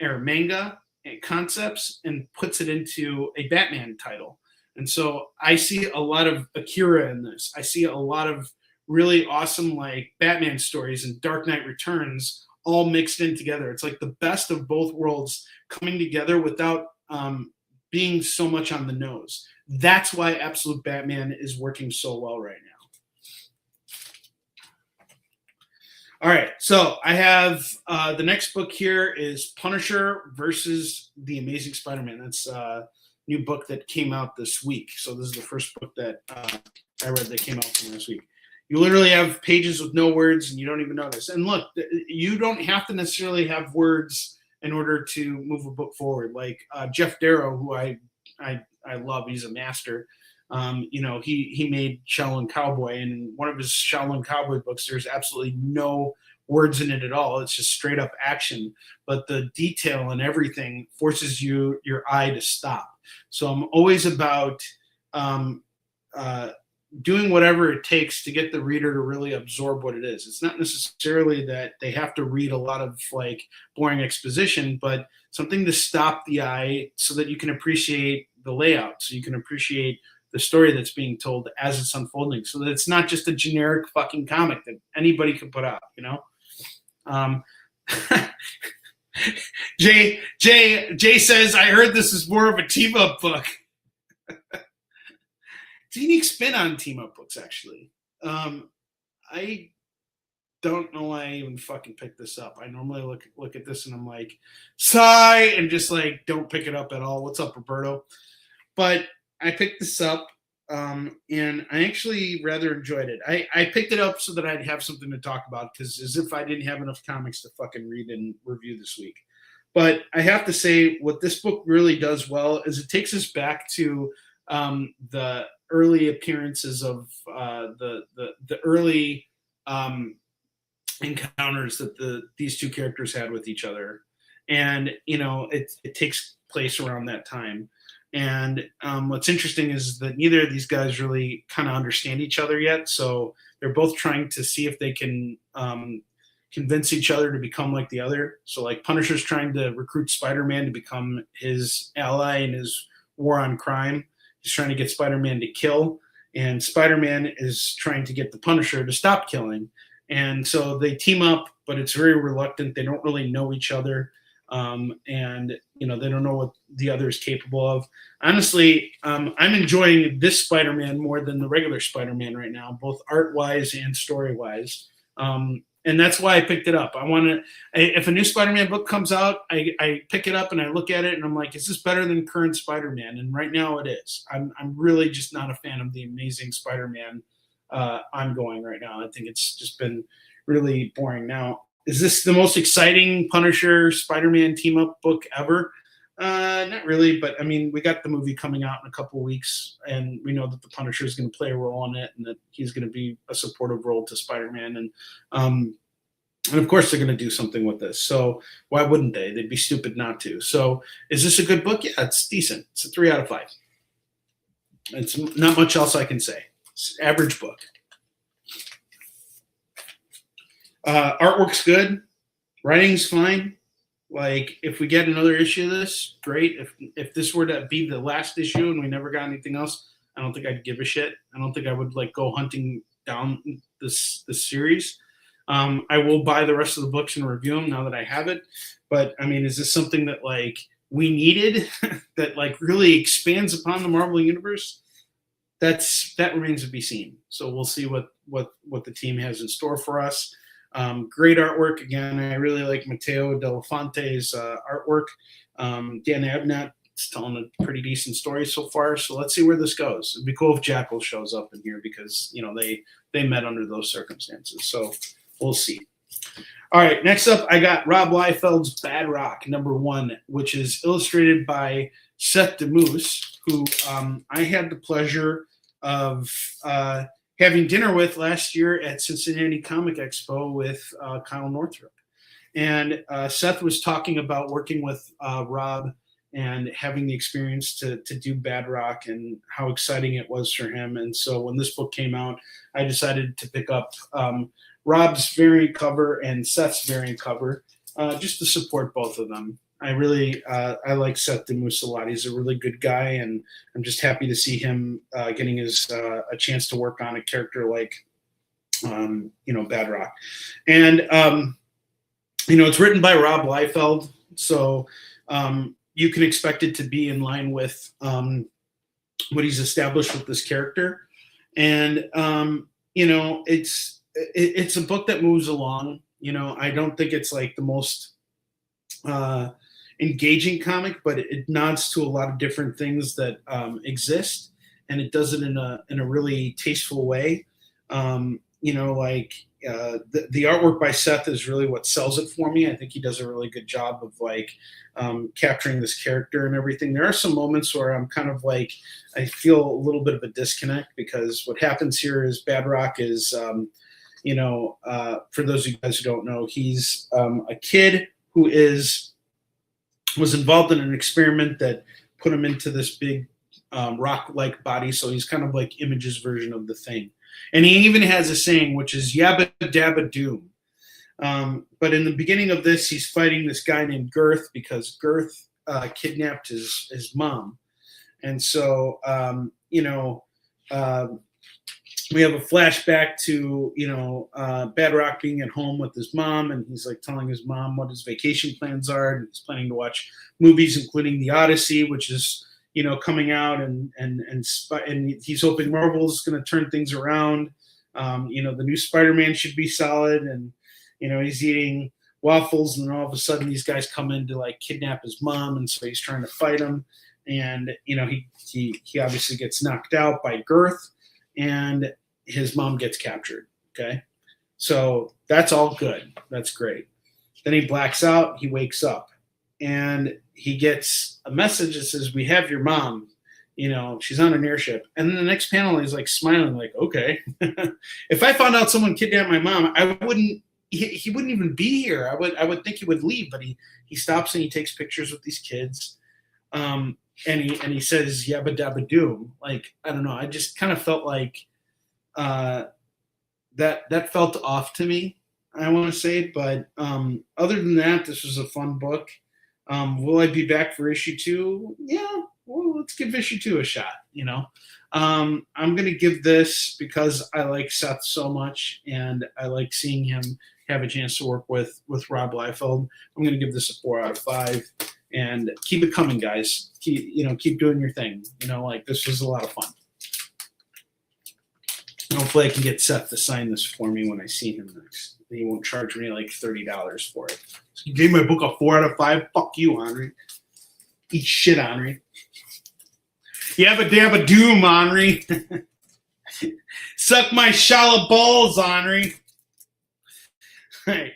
or manga concepts and puts it into a Batman title. And so I see a lot of Akira in this. I see a lot of really awesome like Batman stories and Dark Knight Returns all mixed in together. It's like the best of both worlds coming together without being so much on the nose. That's why Absolute Batman is working so well right now. All right, so I have the next book here is Punisher versus the Amazing Spider-Man. That's a new book that came out this week. So this is the first book that I read that came out from last week. You literally have pages with no words, and you don't even notice. And look, you don't have to necessarily have words in order to move a book forward. Like Jeff Darrow, who I love, he's a master. He made Shaolin Cowboy, and in one of his Shaolin Cowboy books, there's absolutely no words in it at all. It's just straight up action, but the detail and everything forces your eye to stop. So I'm always about doing whatever it takes to get the reader to really absorb what it is. It's not necessarily that they have to read a lot of like boring exposition, but something to stop the eye so that you can appreciate the layout, so you can appreciate the story that's being told as it's unfolding, so that it's not just a generic fucking comic that anybody can put out, you know? Jay says, I heard this is more of a team-up book. It's a unique spin on team-up books, actually. I don't know why I even fucking picked this up. I normally look at this and I'm like, sigh, and just like don't pick it up at all. What's up, Roberto? But I picked this up, and I actually rather enjoyed it. I picked it up so that I'd have something to talk about, because as if I didn't have enough comics to fucking read and review this week. But I have to say, what this book really does well is it takes us back to the early appearances of the early encounters that these two characters had with each other, and it takes place around that time. And what's interesting is that neither of these guys really kind of understand each other yet, so they're both trying to see if they can convince each other to become like the other. So like Punisher's trying to recruit Spider-Man to become his ally in his war on crime. He's trying to get Spider-Man to kill, and Spider-Man is trying to get the Punisher to stop killing. And so they team up, but it's very reluctant. They don't really know each other. And they don't know what the other is capable of. Honestly, I'm enjoying this Spider-Man more than the regular Spider-Man right now, both art-wise and story-wise. And that's why I picked it up. If a new Spider-Man book comes out, I pick it up and I look at it and I'm like, is this better than current Spider-Man? And right now it is. I'm really just not a fan of the Amazing Spider-Man ongoing right now. I think it's just been really boring. Now, is this the most exciting Punisher Spider-Man team-up book ever? Not really, but I mean, we got the movie coming out in a couple of weeks, and we know that the Punisher is going to play a role in it, and that he's going to be a supportive role to Spider-Man, and of course they're going to do something with this. So why wouldn't they? They'd be stupid not to. So is this a good book? Yeah, it's decent. It's a 3 out of 5. It's not much else I can say. It's an average book. Artwork's good. Writing's fine. Like, if we get another issue of this, great. If this were to be the last issue and we never got anything else, I don't think I'd give a shit. I don't think I would like go hunting down this series. I will buy the rest of the books and review them now that I have it. But I mean, is this something that like we needed that like really expands upon the Marvel universe? That remains to be seen. So we'll see what the team has in store for us. Great artwork. Again, I really like Matteo Delafonte's artwork. Dan Abnett is telling a pretty decent story so far. So let's see where this goes. It'd be cool if Jackal shows up in here, because they met under those circumstances. So we'll see. All right, next up, I got Rob Liefeld's Bad Rock #1, which is illustrated by Seth DeMoose, who I had the pleasure of having dinner with last year at Cincinnati Comic Expo with Kyle Northrup. And Seth was talking about working with Rob and having the experience to do Bad Rock and how exciting it was for him. And so when this book came out, I decided to pick up Rob's variant cover and Seth's variant cover just to support both of them. I like Seth DeMoose a lot. He's a really good guy, and I'm just happy to see him getting a chance to work on a character like, Bad Rock. And, it's written by Rob Liefeld, so you can expect it to be in line with what he's established with this character. And, it's a book that moves along. You know, I don't think it's like the most engaging comic, but it nods to a lot of different things that exist, and it does it in a really tasteful way. You know, like the artwork by Seth is really what sells it for me. I think he does a really good job of like capturing this character and everything. There are some moments where I'm kind of like, I feel a little bit of a disconnect, because what happens here is Badrock is, you know, for those of you guys who don't know, he's a kid who was involved in an experiment that put him into this big rock-like body. So he's kind of like Image's version of the Thing. And he even has a saying, which is yabba dabba doom. But in the beginning of this, he's fighting this guy named Girth, because Girth kidnapped his mom. And so, you know, we have a flashback to, you know, Badrock being at home with his mom, and he's like telling his mom what his vacation plans are, and he's planning to watch movies, including The Odyssey, which is, you know, coming out, and he's hoping Marvel's going to turn things around. You know, the new Spider-Man should be solid, and you know, he's eating waffles, and then all of a sudden these guys come in to like kidnap his mom, and so he's trying to fight them, and you know, he obviously gets knocked out by Girth, and his mom gets captured. Okay, so that's all good. That's great. Then he blacks out. He wakes up, and he gets a message that says, "We have your mom. You know, she's on an airship." And then the next panel, he's like smiling, like, "Okay, if I found out someone kidnapped my mom, I wouldn't. He wouldn't even be here. I would think he would leave." But he stops and he takes pictures with these kids, and he says, "Yabba dabba doom." Like, I don't know. I just kind of felt like that felt off to me, I want to say. But other than that, this was a fun book. Will I be back for issue 2? Yeah, well, let's give issue 2 a shot, you know. I'm going to give this, because I like Seth so much, and I like seeing him have a chance to work with Rob Liefeld. I'm going to give this a 4 out of 5, and keep it coming, guys. Keep doing your thing. You know, like, this was a lot of fun. Hopefully I can get Seth to sign this for me when I see him next. He won't charge me like $30 for it. So you gave my book a 4 out of 5? Fuck you, Onrie. Eat shit, Onrie. Yabba dabba doom, Onrie. Suck my shallow balls, Onrie. All right.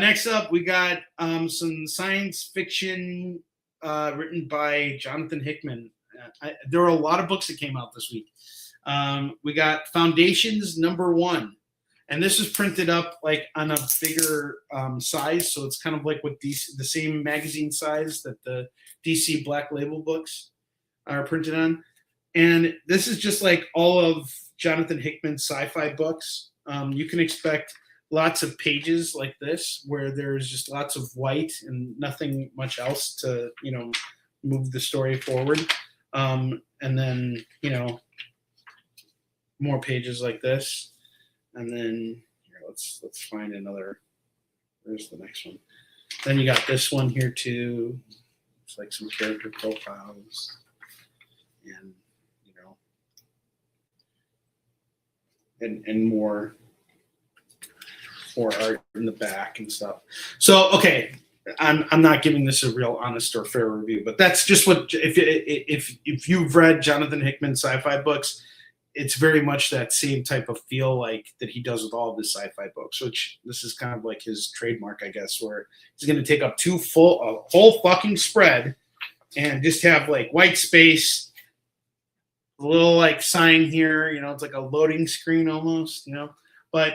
Next up, we got some science fiction written by Jonathan Hickman. There were a lot of books that came out this week. We got Foundations #1. And this is printed up like on a bigger size. So it's kind of like what the same magazine size that the DC Black Label books are printed on. And this is just like all of Jonathan Hickman's sci-fi books. You can expect lots of pages like this, where there's just lots of white and nothing much else to, you know, move the story forward. And then, you know, more pages like this. And then here, let's find another. Where's the next one? Then you got this one here too. It's like some character profiles, and you know, and more art in the back and stuff. So okay, I'm not giving this a real honest or fair review, but that's just what if you've read Jonathan Hickman sci-fi books, it's very much that same type of feel like that he does with all of his sci-fi books, which this is kind of like his trademark, I guess, where he's going to take up a whole fucking spread and just have like white space, a little like sign here, you know, it's like a loading screen almost, you know. But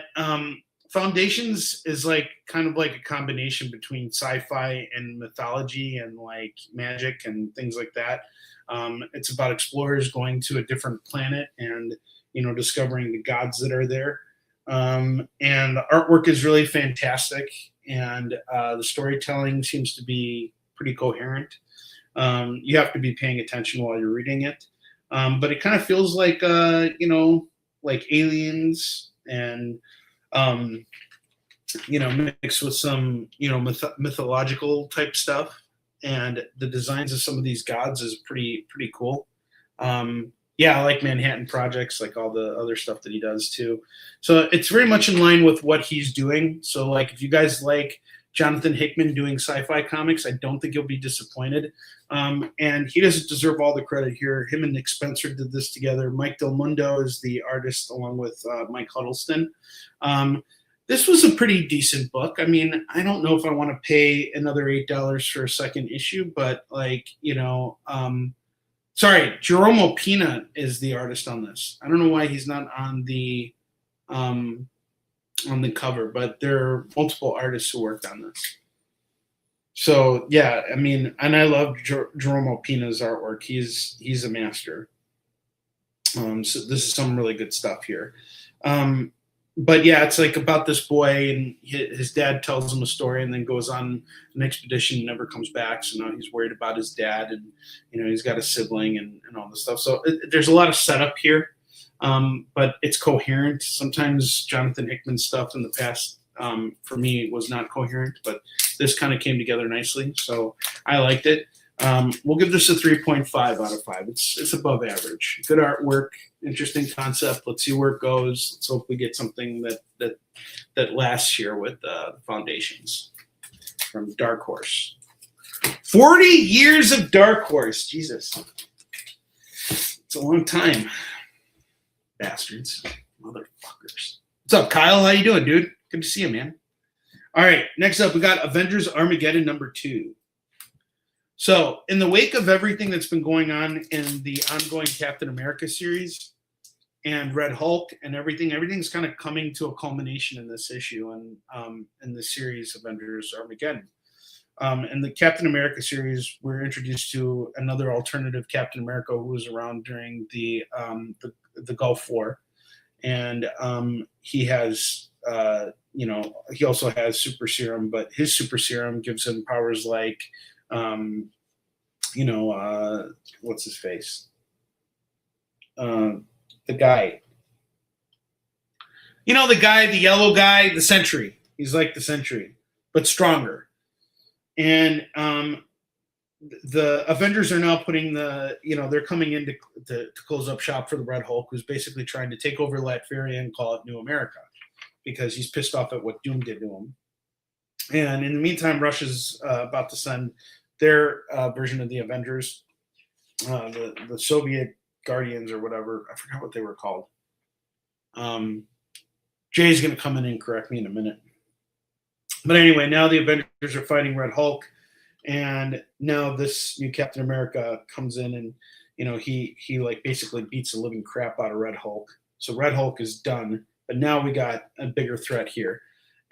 Foundations is like kind of like a combination between sci-fi and mythology and like magic and things like that. It's about explorers going to a different planet and, you know, discovering the gods that are there. And the artwork is really fantastic, and the storytelling seems to be pretty coherent. You have to be paying attention while you're reading it. But it kind of feels like, you know, like Aliens and, you know, mixed with some, you know, mythological type stuff. And the designs of some of these gods is pretty cool. You yeah, I like Manhattan Projects, like all the other stuff that he does too. So it's very much in line with what he's doing. So like if you guys like Jonathan Hickman doing sci-fi comics, I don't think you'll be disappointed. And he doesn't deserve all the credit here. Him and Nick Spencer did this together. Mike Del Mundo is the artist along with Mike Huddleston. This was a pretty decent book. I mean, I don't know if I want to pay another $8 for a second issue, but like, you know, sorry, Jerome Pina is the artist on this. I don't know why he's not on the cover, but there are multiple artists who worked on this. So yeah, I mean, and I love Jerome Pina's artwork. He's a master. So this is some really good stuff here. But yeah, it's like about this boy, and his dad tells him a story and then goes on an expedition and never comes back. So now he's worried about his dad, and you know, he's got a sibling and all this stuff. So there's a lot of setup here, but it's coherent. Sometimes Jonathan Hickman's stuff in the past, for me, was not coherent, but this kind of came together nicely. So I liked it. We'll give this a 3.5 out of 5. It's above average. Good artwork, interesting concept. Let's see where it goes. Let's hope we get something that lasts here with the Foundations from Dark Horse. 40 years of Dark Horse. Jesus. It's a long time. Bastards. Motherfuckers. What's up, Kyle? How you doing, dude? Good to see you, man. All right, next up, we got Avengers Armageddon #2. So, in the wake of everything that's been going on in the ongoing Captain America series and Red Hulk and everything's kind of coming to a culmination in this issue and in the series Avengers Armageddon. In the Captain America series, we're introduced to another alternative Captain America who was around during the Gulf War, and he has, you know, he also has super serum, but his super serum gives him powers like. You know, what's his face? The guy. You know, the guy, the yellow guy, the Sentry. He's like the Sentry, but stronger. And the Avengers are now putting they're coming in to close up shop for the Red Hulk, who's basically trying to take over Latveria and call it New America because he's pissed off at what Doom did to him. And in the meantime, Russia's about to send their version of the Avengers, the Soviet Guardians or whatever. I forgot what they were called. Jay's going to come in and correct me in a minute. But anyway, now the Avengers are fighting Red Hulk, and now this new Captain America comes in, and you know he like basically beats the living crap out of Red Hulk. So Red Hulk is done, but now we got a bigger threat here.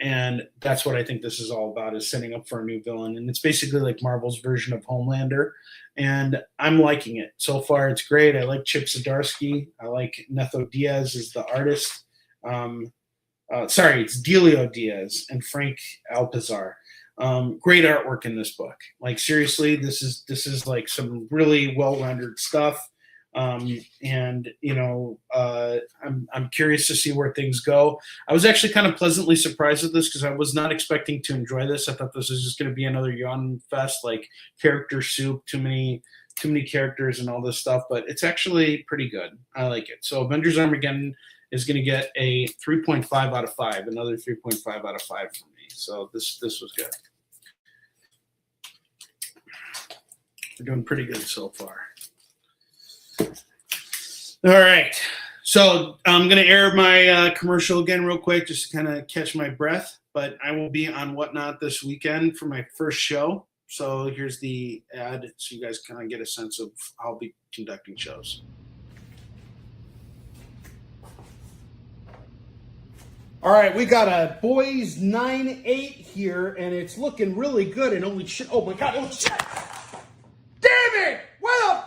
And that's what I think this is all about, is setting up for a new villain. And it's basically like Marvel's version of Homelander. And I'm liking it. So far, it's great. I like Chip Zdarsky. I like Netho Diaz as the artist. It's Delio Diaz and Frank Alpizar. Great artwork in this book. Like, seriously, this is like some really well-rendered stuff. And you know, I'm curious to see where things go. I was actually kind of pleasantly surprised with this because I was not expecting to enjoy this. I thought this was just going to be another yawn fest, like character soup, too many characters and all this stuff. But it's actually pretty good. I like it. So Avengers Armageddon is going to get a 3.5 out of 5, another 3.5 out of 5 for me. So this was good. We're doing pretty good so far. All right, so I'm going to air my commercial again real quick just to kind of catch my breath, but I will be on Whatnot this weekend for my first show. So here's the ad so you guys kind of get a sense of how I'll be conducting shows. All right, we got a boys 9-8 here, and it's looking really good. And holy shit! Oh my god! Oh shit! Damn it! What a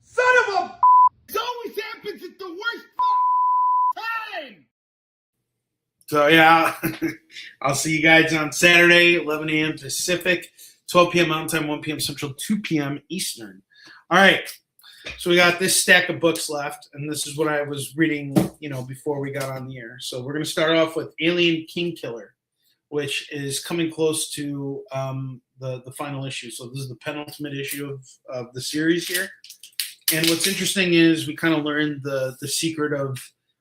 son of a! It always happens at the worst time. So yeah, I'll see you guys on Saturday, 11 a.m. Pacific, 12 p.m. Mountain Time, 1 p.m. Central, 2 p.m. Eastern. All right. So we got this stack of books left, and this is what I was reading, you know, before we got on the air. So we're going to start off with Alien Kingkiller, which is coming close to the final issue. So this is the penultimate issue of the series here. And what's interesting is we kind of learned the secret of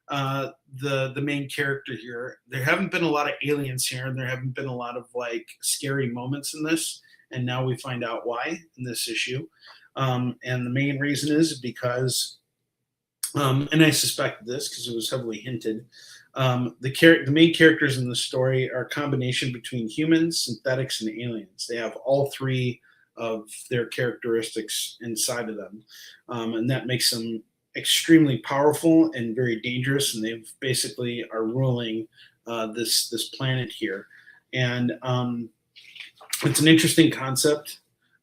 the main character here. There haven't been a lot of aliens here, and there haven't been a lot of like scary moments in this. And now we find out why in this issue. And the main reason is because, and I suspected this because it was heavily hinted. The main characters in the story are a combination between humans, synthetics, and aliens. They have all three of their characteristics inside of them, and that makes them extremely powerful and very dangerous. And they basically are ruling this planet here, and it's an interesting concept.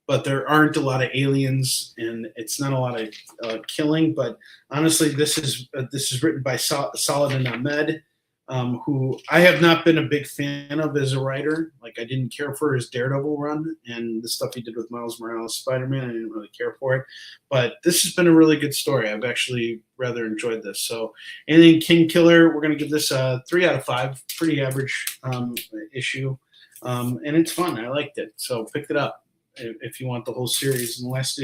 But there aren't a lot of aliens, and it's not a lot of killing. But honestly, this is written by Saladin Ahmed, who I have not been a big fan of as a writer. Like, I didn't care for his Daredevil run and the stuff he did with Miles Morales' Spider-Man. I didn't really care for it. But this has been a really good story. I've actually rather enjoyed this. So, anything King Killer, we're going to give this a 3 out of 5. Pretty average issue, and it's fun. I liked it, so picked it up. If you want the whole series, and the next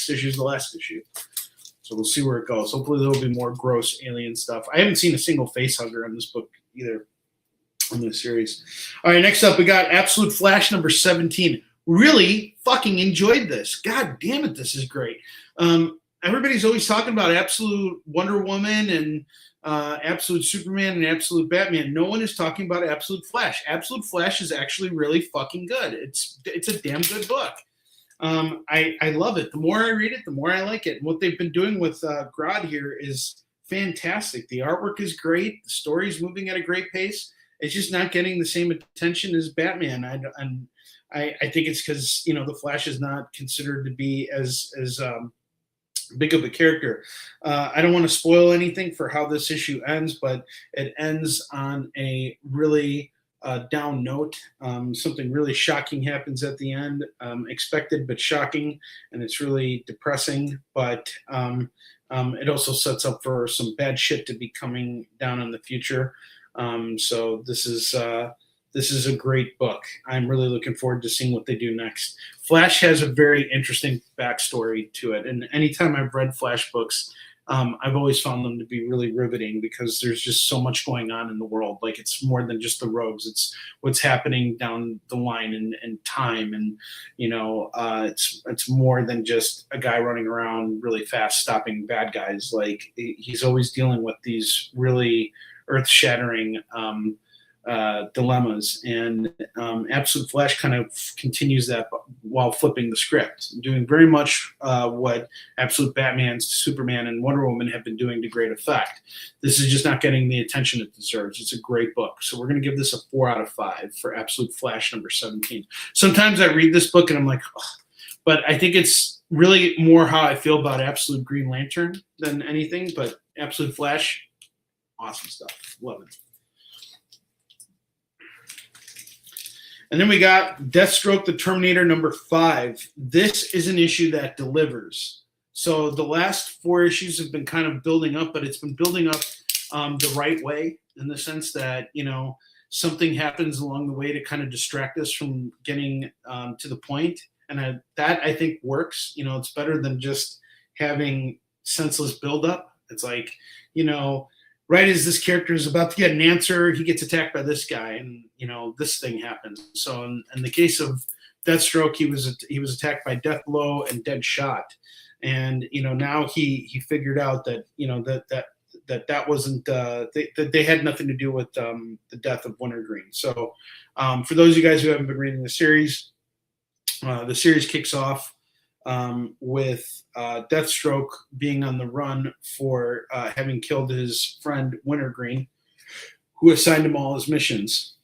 issue is the last issue. So we'll see where it goes. Hopefully there'll be more gross alien stuff. I haven't seen a single face hugger in this book either in this series. All right, next up we got Absolute Flash number 17. Really fucking enjoyed this. God damn it, this is great. Everybody's always talking about Absolute Wonder Woman and Absolute Superman and Absolute Batman. No one is talking about Absolute Flash. Absolute Flash is actually really fucking good. It's a damn good book. I love it. The more I read it, the more I like it. And what they've been doing with Grodd here is fantastic. The artwork is great. The story's moving at a great pace. It's just not getting the same attention as Batman. I think it's because the Flash is not considered to be as big of a character. I don't want to spoil anything for how this issue ends, but it ends on a really down note. Something really shocking happens at the end, expected but shocking, and it's really depressing. But it also sets up for some bad shit to be coming down in the future. So this is a great book. I'm really looking forward to seeing what they do next. Flash has a very interesting backstory to it, and anytime I've read Flash books, I've always found them to be really riveting because there's just so much going on in the world. Like, it's more than just the rogues; it's what's happening down the line in time, and it's more than just a guy running around really fast stopping bad guys. Like, he's always dealing with these really earth-shattering dilemmas, and Absolute Flash kind of continues that while flipping the script, doing very much what Absolute Batman, Superman, and Wonder Woman have been doing to great effect. This is just not getting the attention it deserves. It's a great book, so we're going to give this a 4 out of 5 for Absolute Flash number 17. Sometimes I read this book and I'm like, oh, but I think it's really more how I feel about Absolute Green Lantern than anything. But Absolute Flash, awesome stuff. Love it. And then we got Deathstroke the Terminator number 5. This is an issue that delivers. So the last 4 issues have been kind of building up, but it's been building up the right way, in the sense that, something happens along the way to kind of distract us from getting to the point. And that, I think, works. It's better than just having senseless buildup. It's like, right as this character is about to get an answer, he gets attacked by this guy, and this thing happens. So in the case of Deathstroke, he was attacked by Deathblow and Deadshot, and now he figured out that that wasn't that they had nothing to do with the death of Wintergreen. So for those of you guys who haven't been reading the series kicks off with Deathstroke being on the run for having killed his friend Wintergreen, who assigned him all his missions.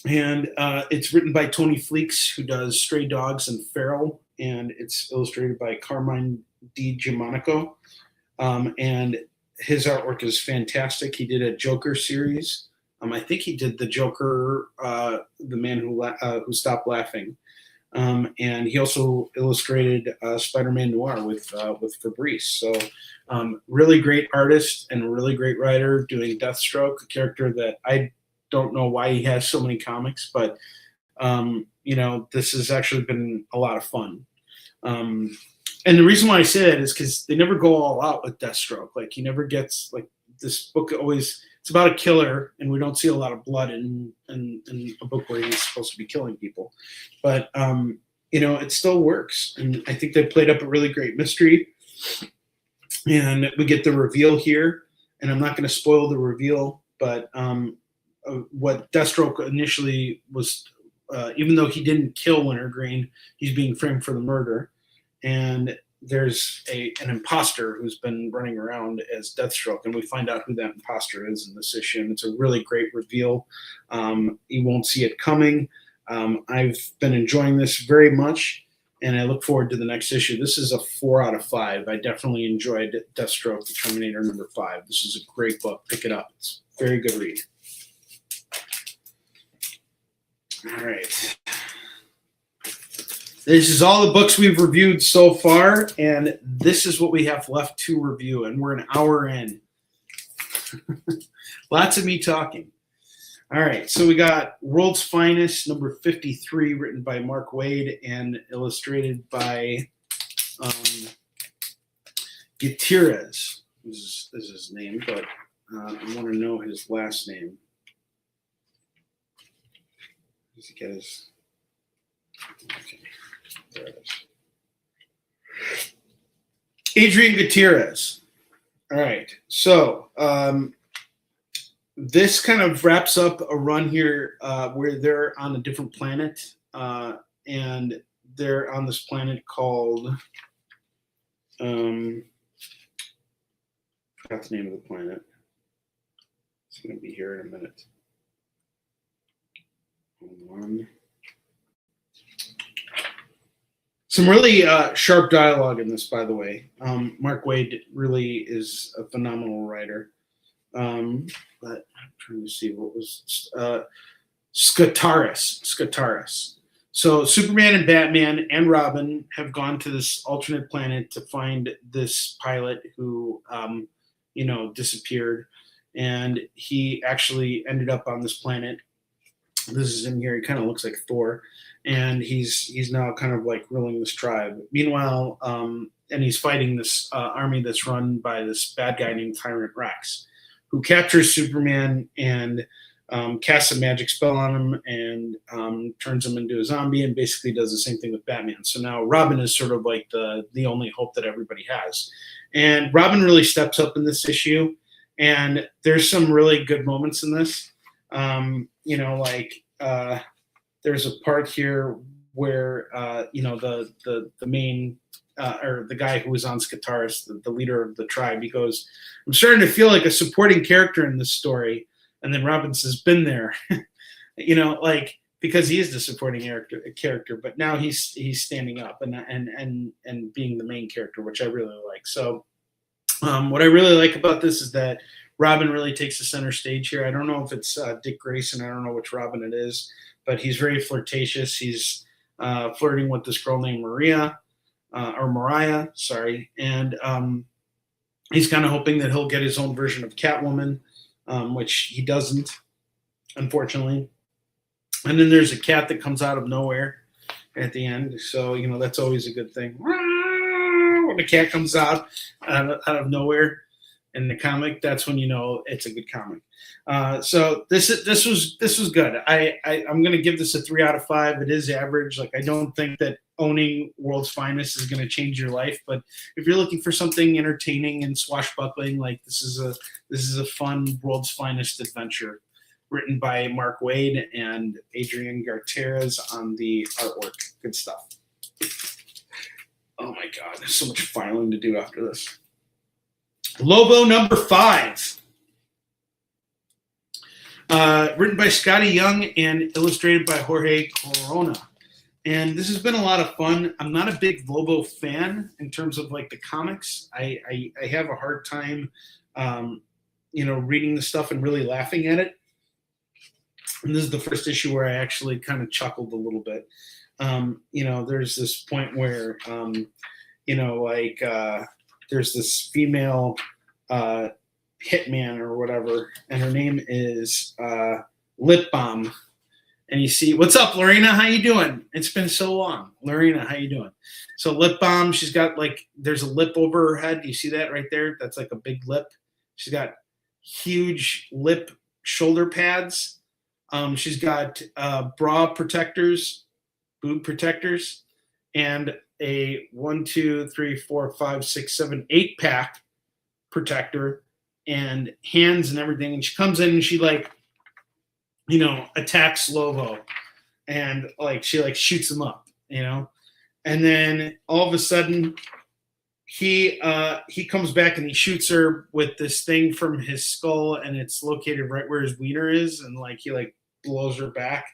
And it's written by Tony Fleeks, who does Stray Dogs and Feral, and it's illustrated by Carmine Di Giamonico. And his artwork is fantastic. He did a Joker series. I think he did the Joker, the Man Who Stopped Laughing. And he also illustrated Spider-Man Noir with Fabrice. So really great artist and a really great writer doing Deathstroke, a character that I don't know why he has so many comics, but this has actually been a lot of fun. And the reason why I say that is because they never go all out with Deathstroke. Like he never gets like this book always. It's about a killer, and we don't see a lot of blood in a book where he's supposed to be killing people. But it still works, and I think they played up a really great mystery. And we get the reveal here, and I'm not going to spoil the reveal, but what Deathstroke initially was, even though he didn't kill Wintergreen, he's being framed for the murder. And there's an imposter who's been running around as Deathstroke, and we find out who that imposter is in this issue. And it's a really great reveal. You won't see it coming. I've been enjoying this very much, and I look forward to the next issue. This is a 4 out of 5. I definitely enjoyed Deathstroke, the Terminator #5. This is a great book. Pick it up. It's a very good read. All right. This is all the books we've reviewed so far, and this is what we have left to review, and we're an hour in. Lots of me talking. All right, so we got World's Finest, #53, written by Mark Waid and illustrated by Gutierrez. This is his name, but I want to know his last name. Does he get his... Okay. There it is. Adrian Gutierrez. All right. So this kind of wraps up a run here where they're on a different planet. And they're on this planet called, I forgot the name of the planet. It's going to be here in a minute. Hold on. Some really sharp dialogue in this, by the way. Mark Waid really is a phenomenal writer. But I'm trying to see what was Scataris. So Superman and Batman and Robin have gone to this alternate planet to find this pilot who, disappeared, and he actually ended up on this planet. This is in here. He kind of looks like Thor. And he's now kind of like ruling this tribe. Meanwhile, and he's fighting this army that's run by this bad guy named Tyrant Rex, who captures Superman and casts a magic spell on him and turns him into a zombie, and basically does the same thing with Batman. So now Robin is sort of like the only hope that everybody has. And Robin really steps up in this issue, and there's some really good moments in this. There's a part here where the main or the guy who was on Scataris, the leader of the tribe, he goes, "I'm starting to feel like a supporting character in this story." And then Robin says, "Been there," because he is the supporting character, but now he's standing up and being the main character, which I really like. So what I really like about this is that Robin really takes the center stage here. I don't know if it's Dick Grayson. I don't know which Robin it is, but he's very flirtatious. He's flirting with this girl named Mariah, sorry. And he's kind of hoping that he'll get his own version of Catwoman, which he doesn't, unfortunately. And then there's a cat that comes out of nowhere at the end. So, that's always a good thing. When the cat comes out of nowhere in the comic, that's when it's a good comic. So this was good. I'm gonna give this a 3 out of 5. It is average. Like, I don't think that owning World's Finest is gonna change your life, but if you're looking for something entertaining and swashbuckling, like this is a fun World's Finest adventure, written by Mark Waid and Adrian Gutierrez on the artwork. Good stuff. Oh my God, there's so much filing to do after this. Lobo #5. Written by Scotty Young and illustrated by Jorge Corona. And this has been a lot of fun. I'm not a big Lobo fan in terms of like the comics. I have a hard time, reading the stuff and really laughing at it. And this is the first issue where I actually kind of chuckled a little bit. There's this point where, there's this female hitman or whatever, and her name is Lip Balm, and you see, what's up, Lorena? How you doing? It's been so long. Lorena, how you doing? So lip balm, she's got like, there's a lip over her head. Do you see that right there? That's like a big lip. She's got huge lip shoulder pads. She's got bra protectors, boob protectors, and a 1, 2, 3, 4, 5, 6, 7, 8 pack protector, and hands and everything. And she comes in and she like, you know, attacks Lovo, and like she like shoots him up, you know. And then all of a sudden he comes back and he shoots her with this thing from his skull, and it's located right where his wiener is, and like he like blows her back,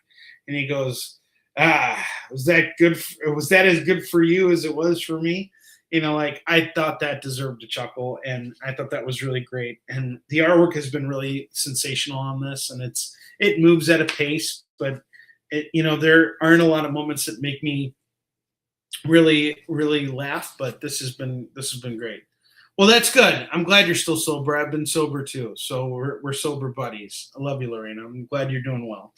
and he goes, was that good? Was that as good for you as it was for me? You know, like I thought that deserved a chuckle, and I thought that was really great. And the artwork has been really sensational on this, and it moves at a pace, but it, you know, there aren't a lot of moments that make me really, really laugh, but this has been great. Well, that's good. I'm glad you're still sober. I've been sober too, so we're sober buddies. I love you, Lorena. I'm glad you're doing well.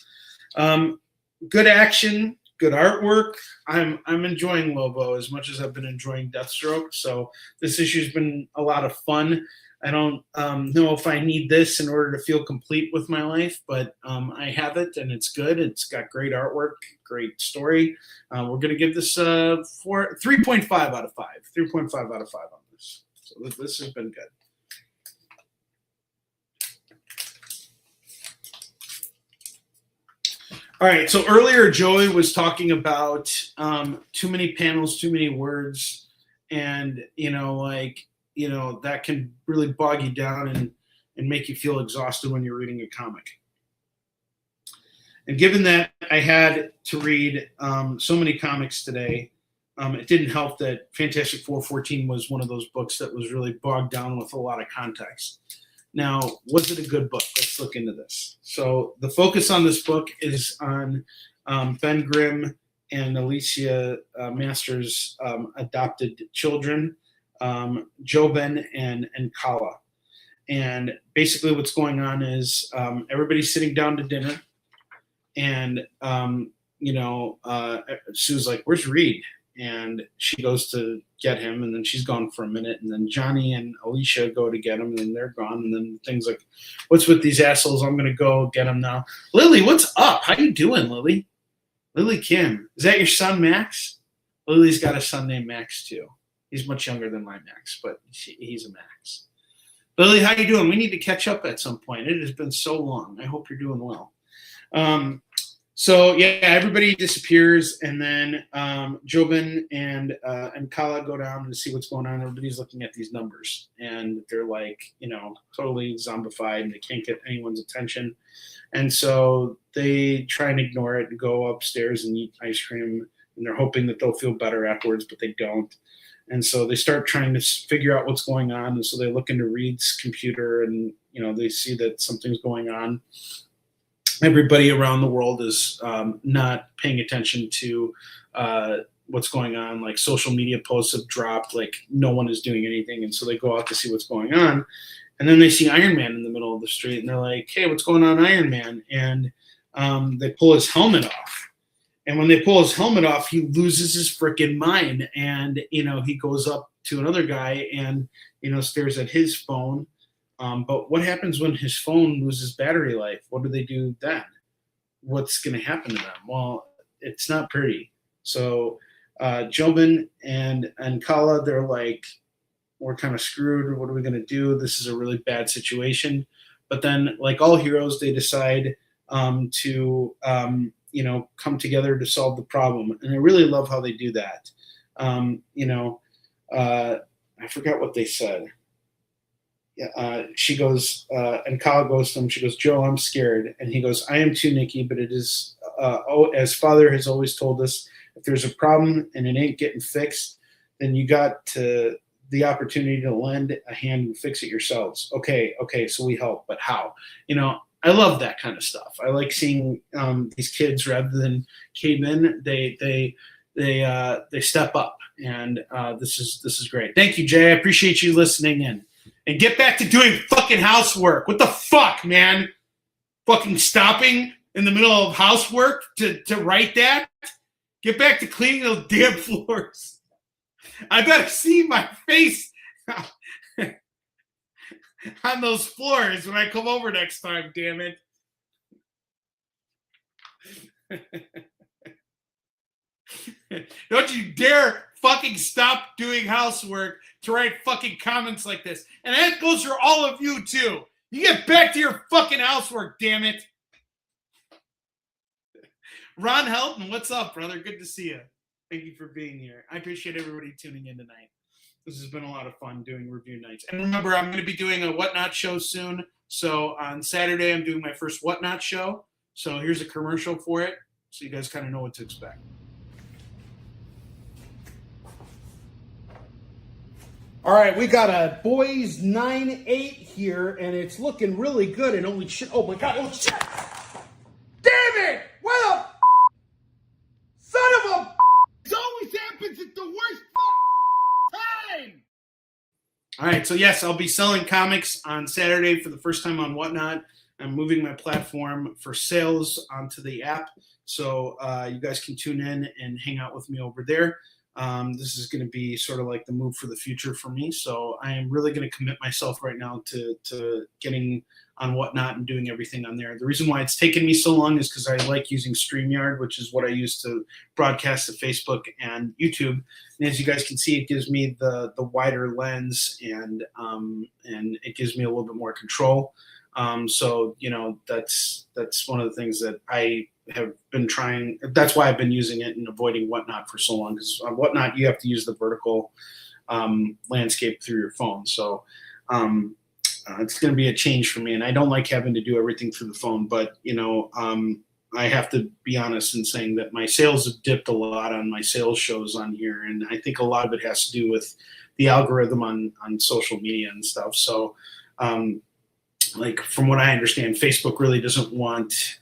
Good action, good artwork. I'm enjoying Lobo as much as I've been enjoying Deathstroke. So this issue's been a lot of fun. I don't know if I need this in order to feel complete with my life, but I have it, and it's good. It's got great artwork, great story. We're going to give this 3.5 out of 5. 3.5 out of 5 on this. So this has been good. All right, so earlier Joey was talking about too many panels, too many words, and, you know, like, you know, that can really bog you down and make you feel exhausted when you're reading a comic. And given that I had to read so many comics today, it didn't help that Fantastic Four 14 was one of those books that was really bogged down with a lot of context. Now, was it a good book? Let's look into this. So the focus on this book is on Ben Grimm and Alicia Masters' adopted children, Jobin and Kala. And basically what's going on is everybody's sitting down to dinner, and you know, Sue's like, where's Reed? And she goes to get him, and then she's gone for a minute, and then Johnny and Alicia go to get him, and then they're gone, and then things like, what's with these assholes? I'm gonna go get him now. Lily, what's up? How you doing, Lily? Lily Kim, is that your son Max? Lily's got a son named Max too. He's much younger than my Max, but he's a Max. Lily, how you doing? We need to catch up at some point. It has been so long. I hope you're doing well. So yeah, everybody disappears, and then Jobin and Kala go down to see what's going on. Everybody's looking at these numbers, and they're like, you know, totally zombified, and they can't get anyone's attention. And so they try and ignore it and go upstairs and eat ice cream, and they're hoping that they'll feel better afterwards, but they don't. And so they start trying to figure out what's going on. And so they look into Reed's computer, and, you know, they see that something's going on. Everybody around the world is not paying attention to what's going on. Like social media posts have dropped, like no one is doing anything. And so they go out to see what's going on. And then they see Iron Man in the middle of the street, and they're like, hey, what's going on, Iron Man? And they pull his helmet off. And when they pull his helmet off, he loses his freaking mind. And, you know, he goes up to another guy and, you know, stares at his phone. But what happens when his phone loses battery life? What do they do then? What's going to happen to them? Well, it's not pretty. So Jobin and Kala, they're like, we're kind of screwed. What are we going to do? This is a really bad situation. But then, like all heroes, they decide to you know, come together to solve the problem. And I really love how they do that. You know, I forgot what they said. She goes, and Kyle goes to him, she goes, Joe, I'm scared. And he goes, I am too, Nikki, but it is, as Father has always told us, if there's a problem and it ain't getting fixed, then you got the opportunity to lend a hand and fix it yourselves. Okay, so we help, but how? You know, I love that kind of stuff. I like seeing these kids, rather than cave in, they step up, and this is great. Thank you, Jay. I appreciate you listening in. And get back to doing fucking housework. What the fuck, man? Fucking stopping in the middle of housework to write that. Get back to cleaning those damn floors. I better see my face on those floors when I come over next time, damn it. Don't you dare fucking stop doing housework to write fucking comments like this. And that goes for all of you too. You get back to your fucking housework, damn it. Ron Helton, what's up, brother? Good to see you. Thank you for being here. I appreciate everybody tuning in tonight. This has been a lot of fun doing review nights. And remember, I'm going to be doing a Whatnot show soon. So on Saturday, I'm doing my first Whatnot show. So here's a commercial for it, so you guys kind of know what to expect. All right, we got a boys 9-8 here, and it's looking really good. And holy shit! Oh my god! Oh shit! Damn it! What a son of a! It always happens at the worst time. All right, so yes, I'll be selling comics on Saturday for the first time on Whatnot. I'm moving my platform for sales onto the app, so you guys can tune in and hang out with me over there. This is going to be sort of like the move for the future for me. So I am really going to commit myself right now to getting on Whatnot and doing everything on there. The reason why it's taken me so long is because I like using StreamYard, which is what I use to broadcast to Facebook and YouTube. And as you guys can see, it gives me the wider lens and it gives me a little bit more control. So, you know, that's one of the things that I have been trying. That's why I've been using it and avoiding Whatnot for so long, because on Whatnot you have to use the vertical landscape through your phone. So it's going to be a change for me, and I don't like having to do everything through the phone. But you know, I have to be honest in saying that my sales have dipped a lot on my sales shows on here, and I think a lot of it has to do with the algorithm on social media and stuff. So like from what I understand, Facebook really doesn't want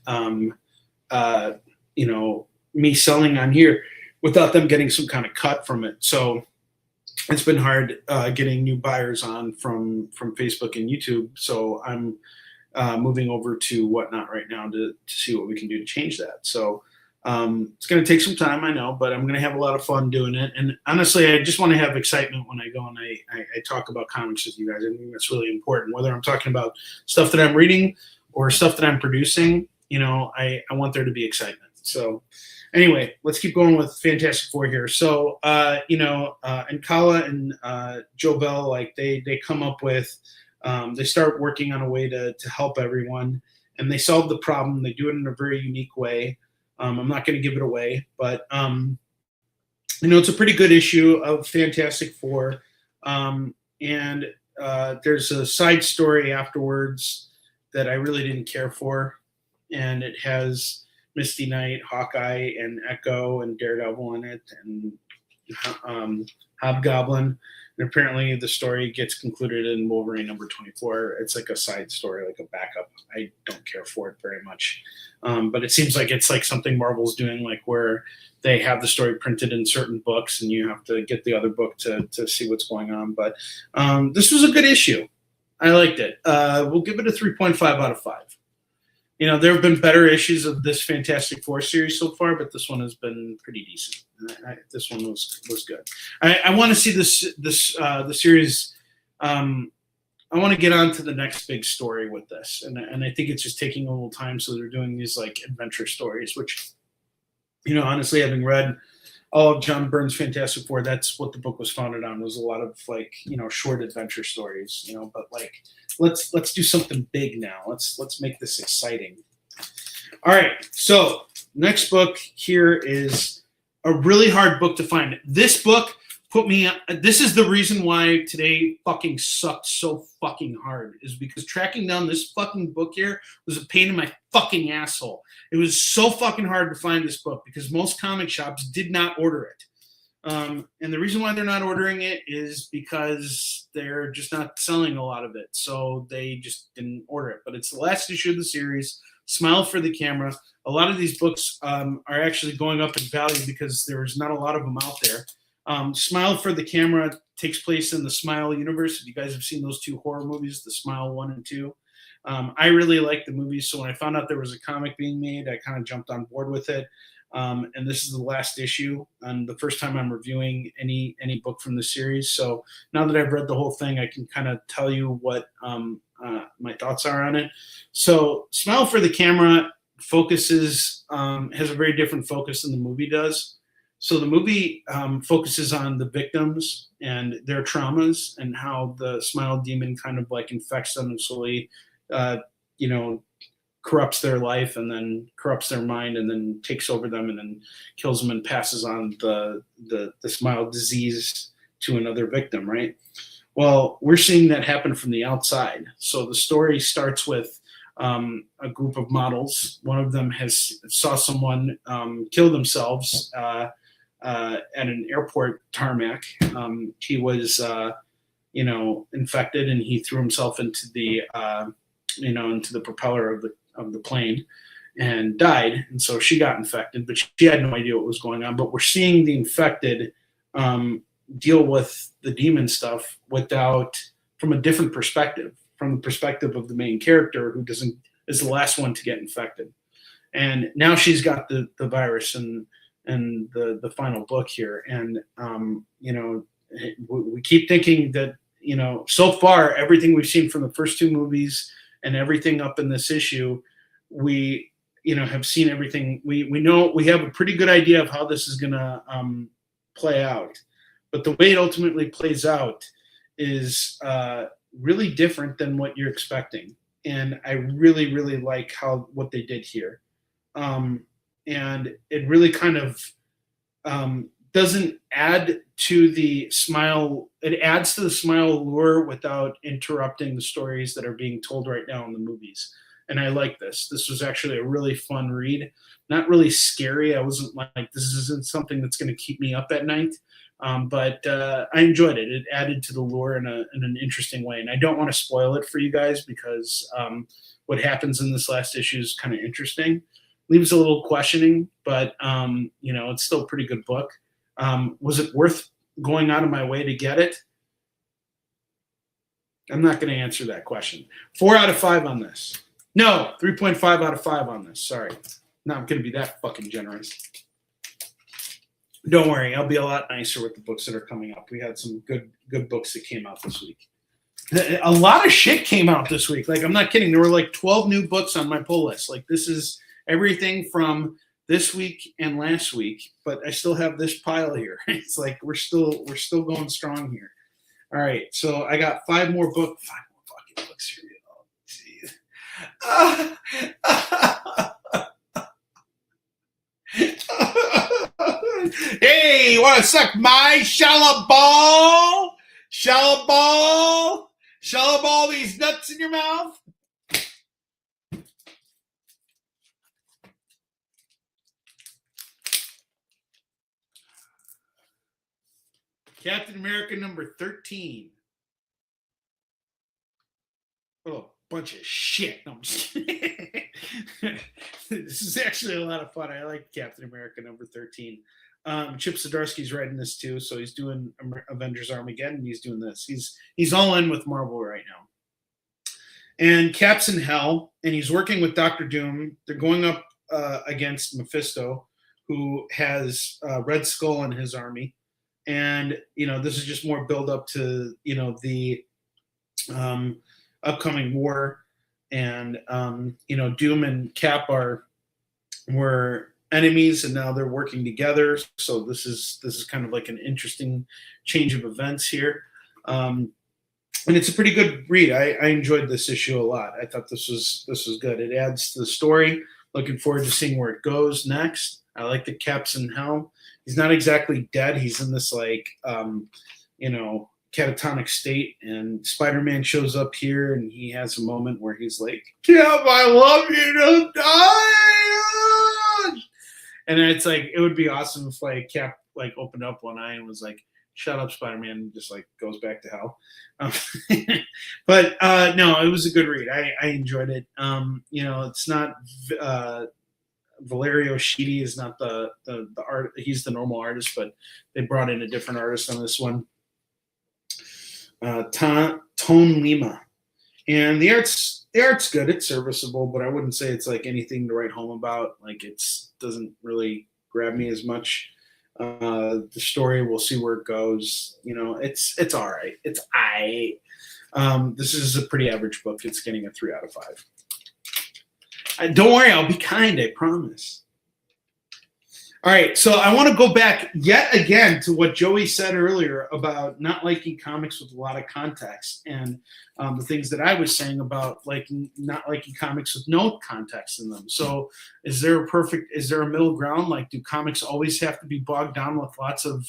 you know, me selling on here without them getting some kind of cut from it. So it's been hard getting new buyers on from Facebook and YouTube. So I'm moving over to Whatnot right now to see what we can do to change that. So it's going to take some time, I know, but I'm going to have a lot of fun doing it. And honestly, I just want to have excitement when I go and I talk about comics with you guys. I think that's really important, whether I'm talking about stuff that I'm reading or stuff that I'm producing. You know, I want there to be excitement. So anyway, let's keep going with Fantastic Four here. So, you know, and Kala and Joe Bell, like they come up with, they start working on a way to help everyone, and they solve the problem. They do it in a very unique way. I'm not going to give it away, but, you know, it's a pretty good issue of Fantastic Four. And there's a side story afterwards that I really didn't care for. And it has Misty Knight, Hawkeye, and Echo, and Daredevil in it, and Hobgoblin. And apparently the story gets concluded in Wolverine number 24. It's like a side story, like a backup. I don't care for it very much. But it seems like it's like something Marvel's doing, like where they have the story printed in certain books and you have to get the other book to see what's going on. But this was a good issue. I liked it. We'll give it a 3.5 out of 5. You know, there have been better issues of this Fantastic Four series so far, but this one has been pretty decent. This one was good. I want to see the series. I want to get on to the next big story with this, and I think it's just taking a little time. So they're doing these like adventure stories, which, you know, honestly, having read all of John Byrne's Fantastic Four, that's what the book was founded on, was a lot of like, you know, short adventure stories, you know, but like let's do something big now. Let's make this exciting. All right. So next book here is a really hard book to find. This book put me, this is the reason why today fucking sucked so fucking hard, is because tracking down this fucking book here was a pain in my fucking asshole. It was so fucking hard to find this book because most comic shops did not order it. And the reason why they're not ordering it is because they're just not selling a lot of it. So they just didn't order it. But it's the last issue of the series, Smile for the Camera. A lot of these books are actually going up in value because there's not a lot of them out there. Smile for the Camera takes place in the Smile universe. If you guys have seen those two horror movies, the Smile 1 and 2, I really like the movie, so when I found out there was a comic being made, I kind of jumped on board with it. And this is the last issue, and the first time I'm reviewing any book from the series. So now that I've read the whole thing, I can kind of tell you what my thoughts are on it. So Smile for the Camera focuses, has a very different focus than the movie does. So the movie focuses on the victims and their traumas and how the smile demon kind of like infects them and slowly, corrupts their life and then corrupts their mind and then takes over them and then kills them and passes on the smile disease to another victim, right? Well, we're seeing that happen from the outside. So the story starts with a group of models. One of them saw someone kill themselves at an airport tarmac. He was, infected, and he threw himself into the, into the propeller of the plane and died. And so she got infected, but she had no idea what was going on. But we're seeing the infected deal with the demon stuff from a different perspective, from the perspective of the main character who is the last one to get infected. And now she's got the virus and the final book here. And, we keep thinking that, so far, everything we've seen from the first two movies and everything up in this issue, we, have seen everything. We know we have a pretty good idea of how this is going to play out. But the way it ultimately plays out is really different than what you're expecting. And I really, really like what they did here. And it really kind of doesn't add to the smile. It adds to the smile allure without interrupting the stories that are being told right now in the movies. And I like this. This was actually a really fun read. Not really scary. I wasn't like, this isn't something that's going to keep me up at night. But I enjoyed it. It added to the lore in an interesting way. And I don't want to spoil it for you guys because what happens in this last issue is kind of interesting. Leaves a little questioning, but it's still a pretty good book. Was it worth going out of my way to get it? I'm not going to answer that question. 4 out of 5 on this. No, 3.5 out of 5 on this. Sorry. Not going to be that fucking generous. Don't worry, I'll be a lot nicer with the books that are coming up. We had some good books that came out this week. A lot of shit came out this week. Like, I'm not kidding. There were like 12 new books on my pull list. Like, this is everything from this week and last week, but I still have this pile here. It's like we're still going strong here. All right, so I got 5 more fucking books here. Oh, hey, you want to suck my shallow ball? Shallow ball? Shallow ball these nuts in your mouth? Captain America number 13. Oh, bunch of shit. No, I'm just kidding. This is actually a lot of fun. I like Captain America number 13. Chip Zdarsky's writing this too, so he's doing Avengers Armageddon, and he's doing this. He's all in with Marvel right now. And Cap's in hell, and he's working with Doctor Doom. They're going up against Mephisto, who has Red Skull in his army. And, this is just more build up to, the upcoming war. And, Doom and Cap were enemies, and now they're working together. So this is kind of like an interesting change of events here. And it's a pretty good read. I enjoyed this issue a lot. I thought this was good. It adds to the story. Looking forward to seeing where it goes next. I like the Cap's in hell. He's not exactly dead. He's in this catatonic state, and Spider-Man shows up here, and he has a moment where he's like, Cap, I love you, don't die. And it's like, it would be awesome if Cap opened up one eye and was like, shut up, Spider-Man, and just goes back to hell. But no, it was a good read. I enjoyed it. It's not Valerio Schiti is not the art. He's the normal artist, but they brought in a different artist on this one. Tone Lima, and the art's The art's good. It's serviceable, but I wouldn't say it's like anything to write home about. Like it's doesn't really grab me as much. The story, we'll see where it goes. You know, it's all right. It's this is a pretty average book. It's getting a 3 out of 5. Don't worry, I'll be kind. I promise. All right, so I want to go back yet again to what Joey said earlier about not liking comics with a lot of context, and the things that I was saying about not liking comics with no context in them. So is there a middle ground? Like, do comics always have to be bogged down with lots of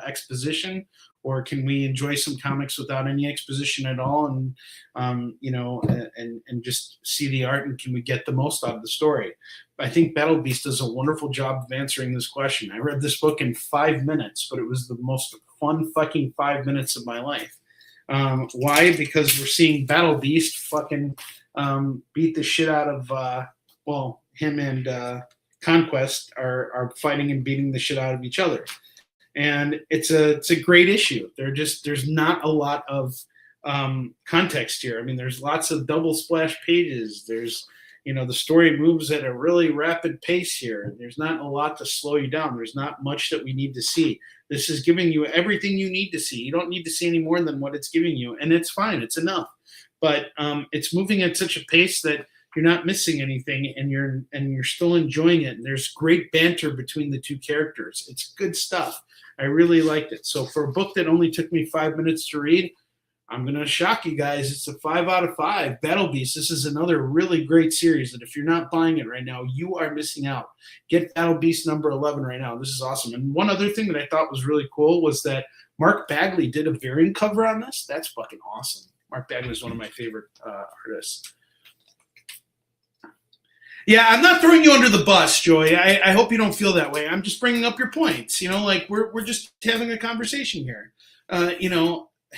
exposition, or can we enjoy some comics without any exposition at all, and and just see the art, and can we get the most out of the story? I think Battle Beast does a wonderful job of answering this question. I read this book in 5 minutes, but it was the most fun fucking 5 minutes of my life. Why? Because we're seeing Battle Beast fucking beat the shit out of, him and Conquest are fighting and beating the shit out of each other. And it's a great issue. There's not a lot of context here. I mean, there's lots of double splash pages. There's the story moves at a really rapid pace here. There's not a lot to slow you down. There's not much that we need to see. This is giving you everything you need to see. You don't need to see any more than what it's giving you, and it's fine. It's enough. But it's moving at such a pace that you're not missing anything, and you're still enjoying it. And there's great banter between the two characters. It's good stuff. I really liked it. So for a book that only took me 5 minutes to read, I'm going to shock you guys. It's a 5 out of 5. Battle Beast. This is another really great series that if you're not buying it right now, you are missing out. Get Battle Beast number 11 right now. This is awesome. And one other thing that I thought was really cool was that Mark Bagley did a variant cover on this. That's fucking awesome. Mark Bagley is one of my favorite artists. Yeah, I'm not throwing you under the bus, Joy. I hope you don't feel that way. I'm just bringing up your points. We're just having a conversation here.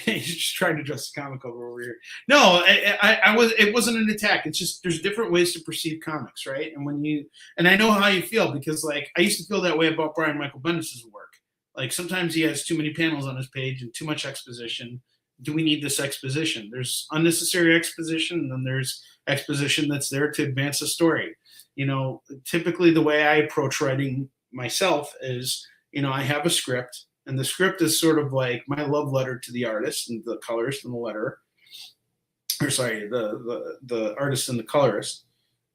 He's just trying to dress the comic over here. No, it wasn't an attack. It's just there's different ways to perceive comics, right? And I know how you feel because I used to feel that way about Brian Michael Bendis' work. Like sometimes he has too many panels on his page and too much exposition. Do we need this exposition? There's unnecessary exposition, and then there's exposition that's there to advance the story. Typically the way I approach writing myself is, I have a script. And the script is sort of like my love letter to the artist and the colorist and the letterer. The artist and the colorist.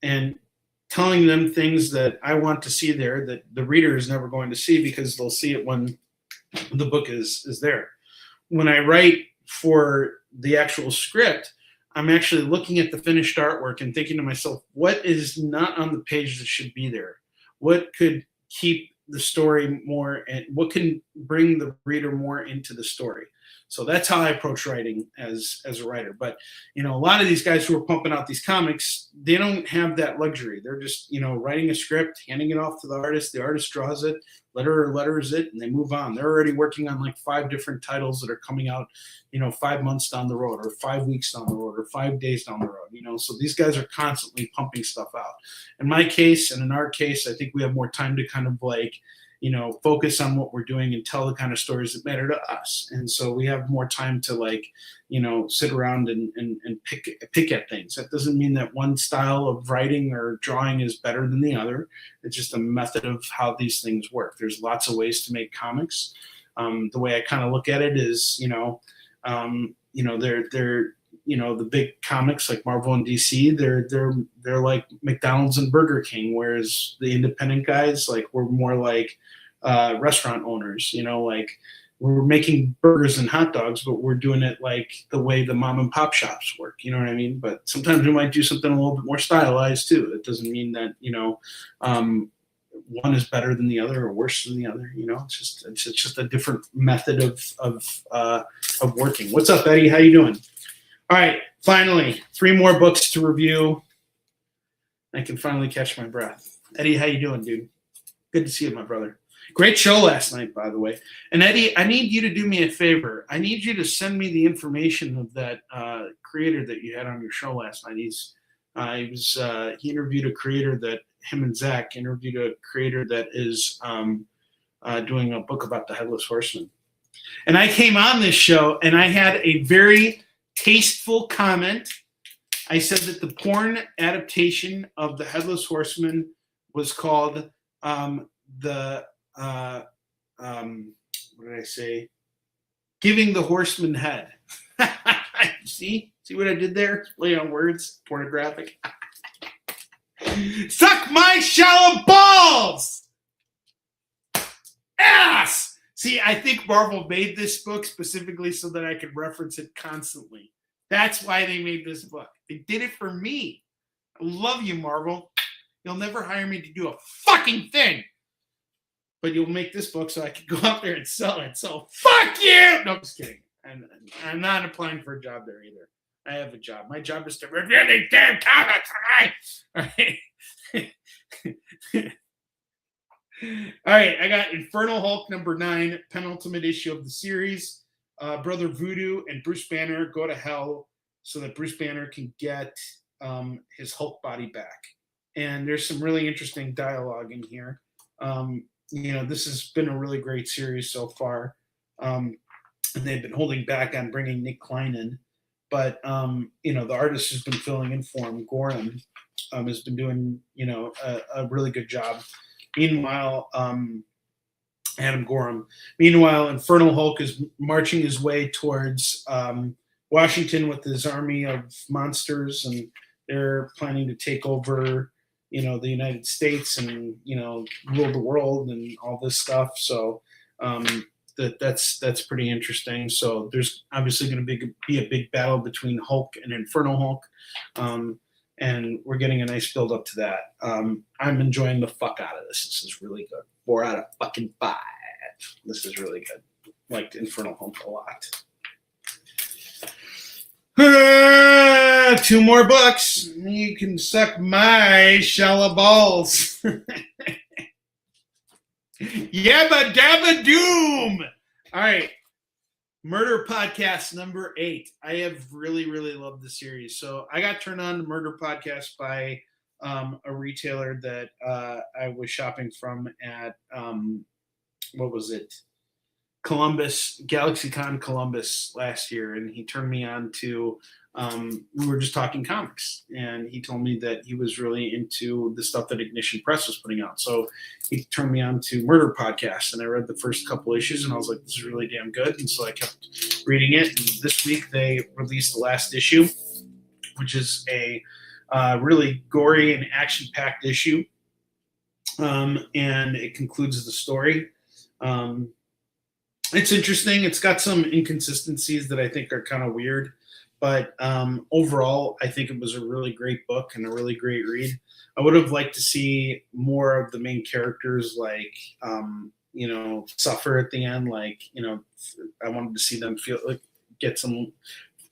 And telling them things that I want to see there that the reader is never going to see because they'll see it when the book is there. When I write for the actual script, I'm actually looking at the finished artwork and thinking to myself, what is not on the page that should be there? What could keep the story more, and what can bring the reader more into the story? So that's how I approach writing as a writer. But a lot of these guys who are pumping out these comics, they don't have that luxury. They're just writing a script, handing it off to the artist draws it, letterer letters it, and they move on. They're already working on 5 different titles that are coming out 5 months down the road, or 5 weeks down the road, or 5 days down the road. So these guys are constantly pumping stuff out. In my case, and in our case, I think we have more time to kind of focus on what we're doing and tell the kind of stories that matter to us. And so we have more time to sit around and pick at things. That doesn't mean that one style of writing or drawing is better than the other. It's just a method of how these things work. There's lots of ways to make comics. The way I kind of look at it is, they're the big comics like Marvel and DC, they're like McDonald's and Burger King, whereas the independent guys, we're more like restaurant owners, we're making burgers and hot dogs, but we're doing it the way the mom and pop shops work, you know what I mean? But sometimes we might do something a little bit more stylized too. It doesn't mean that, one is better than the other or worse than the other. It's just a different method of working. What's up, Eddie? How you doing? All right, finally, 3 more books to review. I can finally catch my breath. Eddie, how you doing, dude? Good to see you, my brother. Great show last night, by the way. And Eddie, I need you to do me a favor. I need you to send me the information of that creator that you had on your show last night. He interviewed a creator that him and Zach interviewed a creator that is doing a book about the Headless Horseman. And I came on this show and I had a very tasteful comment I said that the porn adaptation of the Headless Horseman was called what did I say? Giving the Horseman Head. See what I did there? Play on words, pornographic. Suck my shallow balls! Ass! See, I think Marvel made this book specifically so that I could reference it constantly. That's why they made this book. They did it for me. I love you, Marvel. You'll never hire me to do a fucking thing. But you'll make this book so I can go out there and sell it. So fuck you! No, I'm just kidding. I'm not applying for a job there either. I have a job. My job is to review these damn comics. All right. I got Infernal Hulk #9, penultimate issue of the series. Brother Voodoo and Bruce Banner go to hell so that Bruce Banner can get his Hulk body back. And there's some really interesting dialogue in here. This has been a really great series so far. And they've been holding back on bringing Nick Klein in. But, the artist who's been filling in for him, Gorham, has been doing, a really good job. Meanwhile, Adam Gorham. Meanwhile, Infernal Hulk is marching his way towards Washington with his army of monsters, and they're planning to take over, the United States and, rule the world and all this stuff. So that's pretty interesting. So there's obviously going to be a big battle between Hulk and Infernal Hulk. And we're getting a nice build up to that. I'm enjoying the fuck out of this. This is really good. 4 out of fucking 5. This is really good. Liked Infernal Hulk a lot. 2 more books. You can suck my shallow balls. Yabba dabba doom. All right. Murder Podcast #8. I have really, really loved the series. So I got turned on to Murder Podcast by a retailer that I was shopping from at, what was it? Columbus, GalaxyCon Columbus last year. And he turned me on to, we were just talking comics. And he told me that he was really into the stuff that Ignition Press was putting out. So he turned me on to Murder Podcast. And I read the first couple issues and I was like, this is really damn good. And so I kept reading it. And this week they released the last issue, which is a really gory and action-packed issue. And it concludes the story. It's interesting. It's got some inconsistencies that I think are kind of weird. But overall, I think it was a really great book and a really great read. I would have liked to see more of the main characters, suffer at the end. I wanted to see them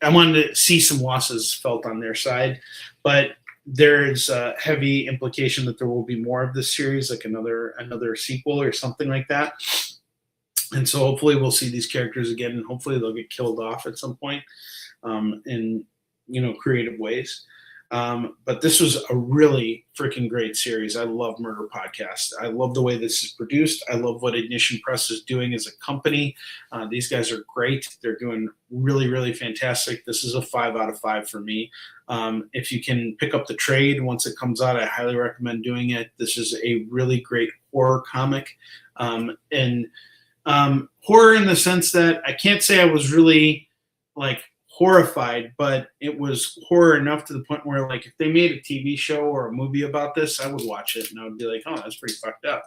I wanted to see some losses felt on their side. But there's a heavy implication that there will be more of this series, like another sequel or something like that. And so hopefully we'll see these characters again, and hopefully they'll get killed off at some point. In creative ways. But this was a really freaking great series. I love Murder Podcast. I love the way this is produced. I love what Ignition Press is doing as a company. These guys are great. They're doing really, really fantastic. This is a 5 out of 5 for me. If you can pick up the trade once it comes out, I highly recommend doing it. This is a really great horror comic. And horror in the sense that I can't say I was really horrified, but it was horror enough to the point where if they made a TV show or a movie about this, I would watch it and I would be like, oh, that's pretty fucked up.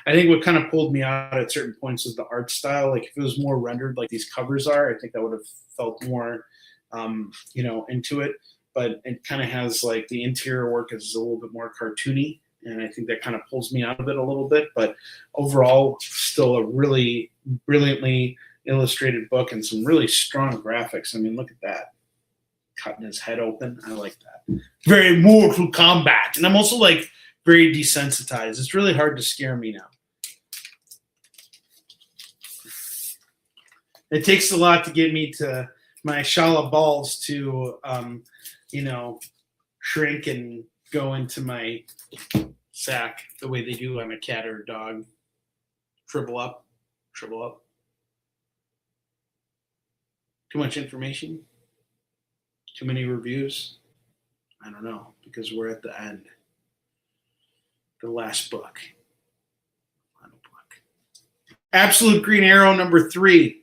I think what kind of pulled me out at certain points was the art style. If it was more rendered like these covers are, I think I would have felt more into it. But it kind of has the interior work is a little bit more cartoony, and I think that kind of pulls me out of it a little bit. But overall, still a really brilliantly illustrated book and some really strong graphics. I mean, look at that. Cutting his head open. I like that. Very Mortal Kombat. And I'm also very desensitized. It's really hard to scare me now. It takes a lot to get me to my shala balls to, shrink and go into my sack the way they do on a cat or a dog. Shrivel up. Shrivel up. Too much information? Too many reviews? I don't know, because we're at the end. The last book. Final book. Absolute Green Arrow #3.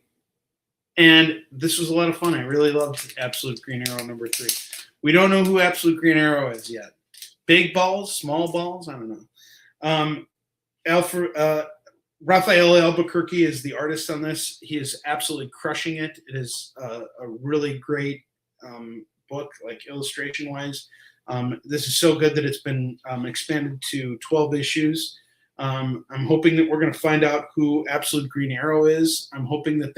And this was a lot of fun. I really loved Absolute Green Arrow #3. We don't know who Absolute Green Arrow is yet. Big balls, small balls, I don't know. Raphael Albuquerque is the artist on this. He is absolutely crushing it. It is a really great book, like illustration-wise. This is so good that it's been expanded to 12 issues. I'm hoping that we're going to find out who Absolute Green Arrow is. I'm hoping that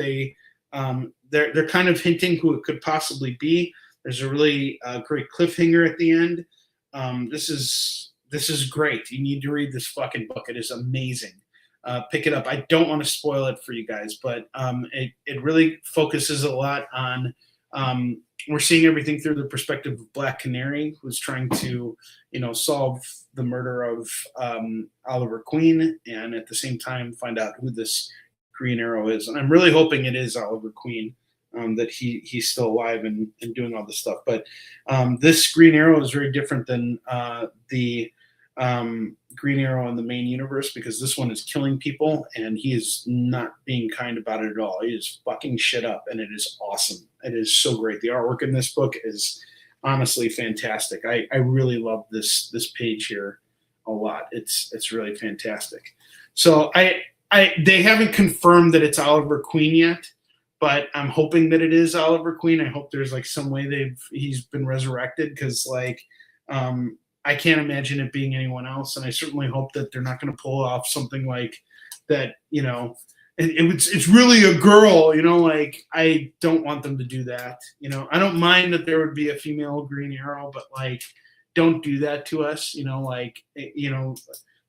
they're kind of hinting who it could possibly be. There's a really great cliffhanger at the end. This is great. You need to read this fucking book. It is amazing. Pick it up. I don't want to spoil it for you guys, but it really focuses a lot on we're seeing everything through the perspective of Black Canary, who's trying to, solve the murder of Oliver Queen, and at the same time find out who this Green Arrow is. And I'm really hoping it is Oliver Queen, that he's still alive and doing all this stuff. But this Green Arrow is very different than the Green Arrow in the main universe, because this one is killing people and he is not being kind about it at all. He is fucking shit up, and it is awesome. It is so great. The artwork in this book is honestly fantastic. I really love this page here a lot. It's really fantastic. So they haven't confirmed that it's Oliver Queen yet, but I'm hoping that it is Oliver Queen. I hope there's like some way he's been resurrected, because I can't imagine it being anyone else, and I certainly hope that they're not going to pull off something like that. It's really a girl. Like, I don't want them to do that. I don't mind that there would be a female Green Arrow, but like, don't do that to us.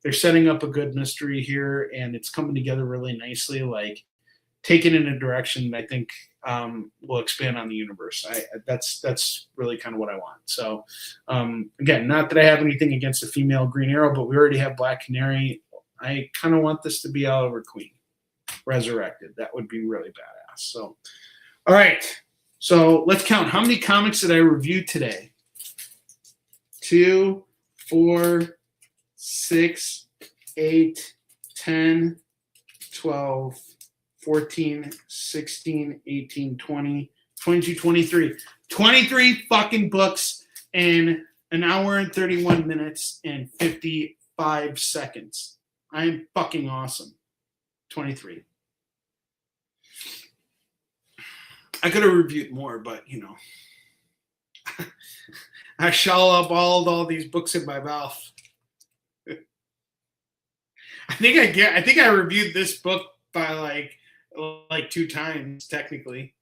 They're setting up a good mystery here, and it's coming together really nicely. Like, take it in a direction that I think will expand on the universe. That's really kind of what I want. So again, not that I have anything against a female Green Arrow, but we already have Black Canary. I kind of want this to be Oliver Queen resurrected. That would be really badass. So, all right. So let's count. How many comics did I review today? 2, 4, 6, 8, 10, 12, 14, 16, 18, 20, 22, 23. 23 fucking books in an hour and 31 minutes and 55 seconds. I'm fucking awesome. 23. I could have reviewed more, but I shallowballed all these books in my mouth. I think I reviewed this book by like 2 times, technically.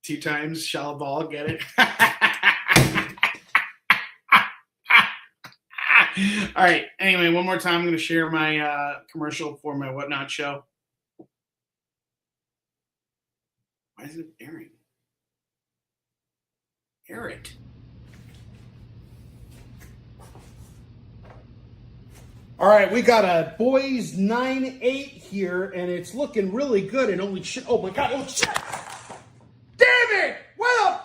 2 times, shallowball, get it? All right. Anyway, one more time, I'm going to share my commercial for my Whatnot show. Why is it airing? Air it. All right, we got a boys 9-8 here, and it's looking really good. And holy shit! Oh my god! Oh shit! Damn it! What a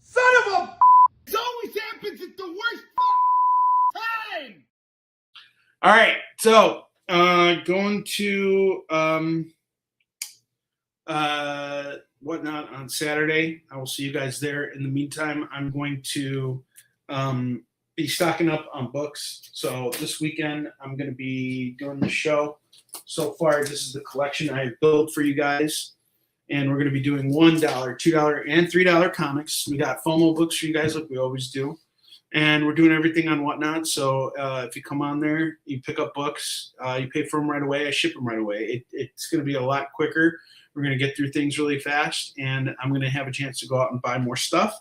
son of a! It always happens at the worst time. All right, so going to Whatnot on Saturday. I will see you guys there. In the meantime, I'm going to be stocking up on books. So this weekend, I'm going to be doing the show. So far, this is the collection I have built for you guys. And we're going to be doing $1, $2, and $3 comics. We got FOMO books for you guys like we always do. And we're doing everything on Whatnot. So if you come on there, you pick up books, you pay for them right away. I ship them right away. It's going to be a lot quicker. We're going to get through things really fast. And I'm going to have a chance to go out and buy more stuff.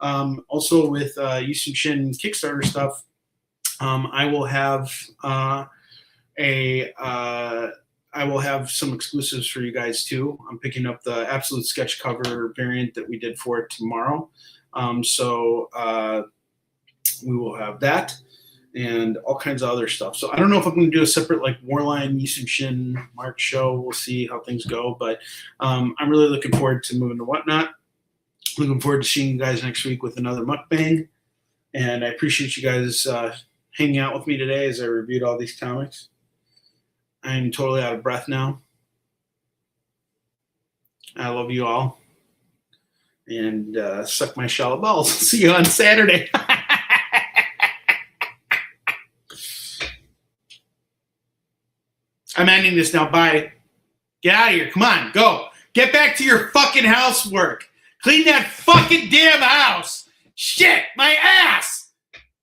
Also with Yushin Shin Kickstarter stuff, I will have some exclusives for you guys too. I'm picking up the Absolute sketch cover variant that we did for it tomorrow. So we will have that and all kinds of other stuff. So I don't know if I'm going to do a separate like Warline Yushin Shin March show. We'll see how things go, but I'm really looking forward to moving to Whatnot. Looking forward to seeing you guys next week with another mukbang. And I appreciate you guys hanging out with me today as I reviewed all these comics. I'm totally out of breath now. I love you all. And suck my shallow balls. See you on Saturday. I'm ending this now. Bye. Get out of here. Come on. Go. Get back to your fucking housework. Clean that fucking damn house. Shit. My ass.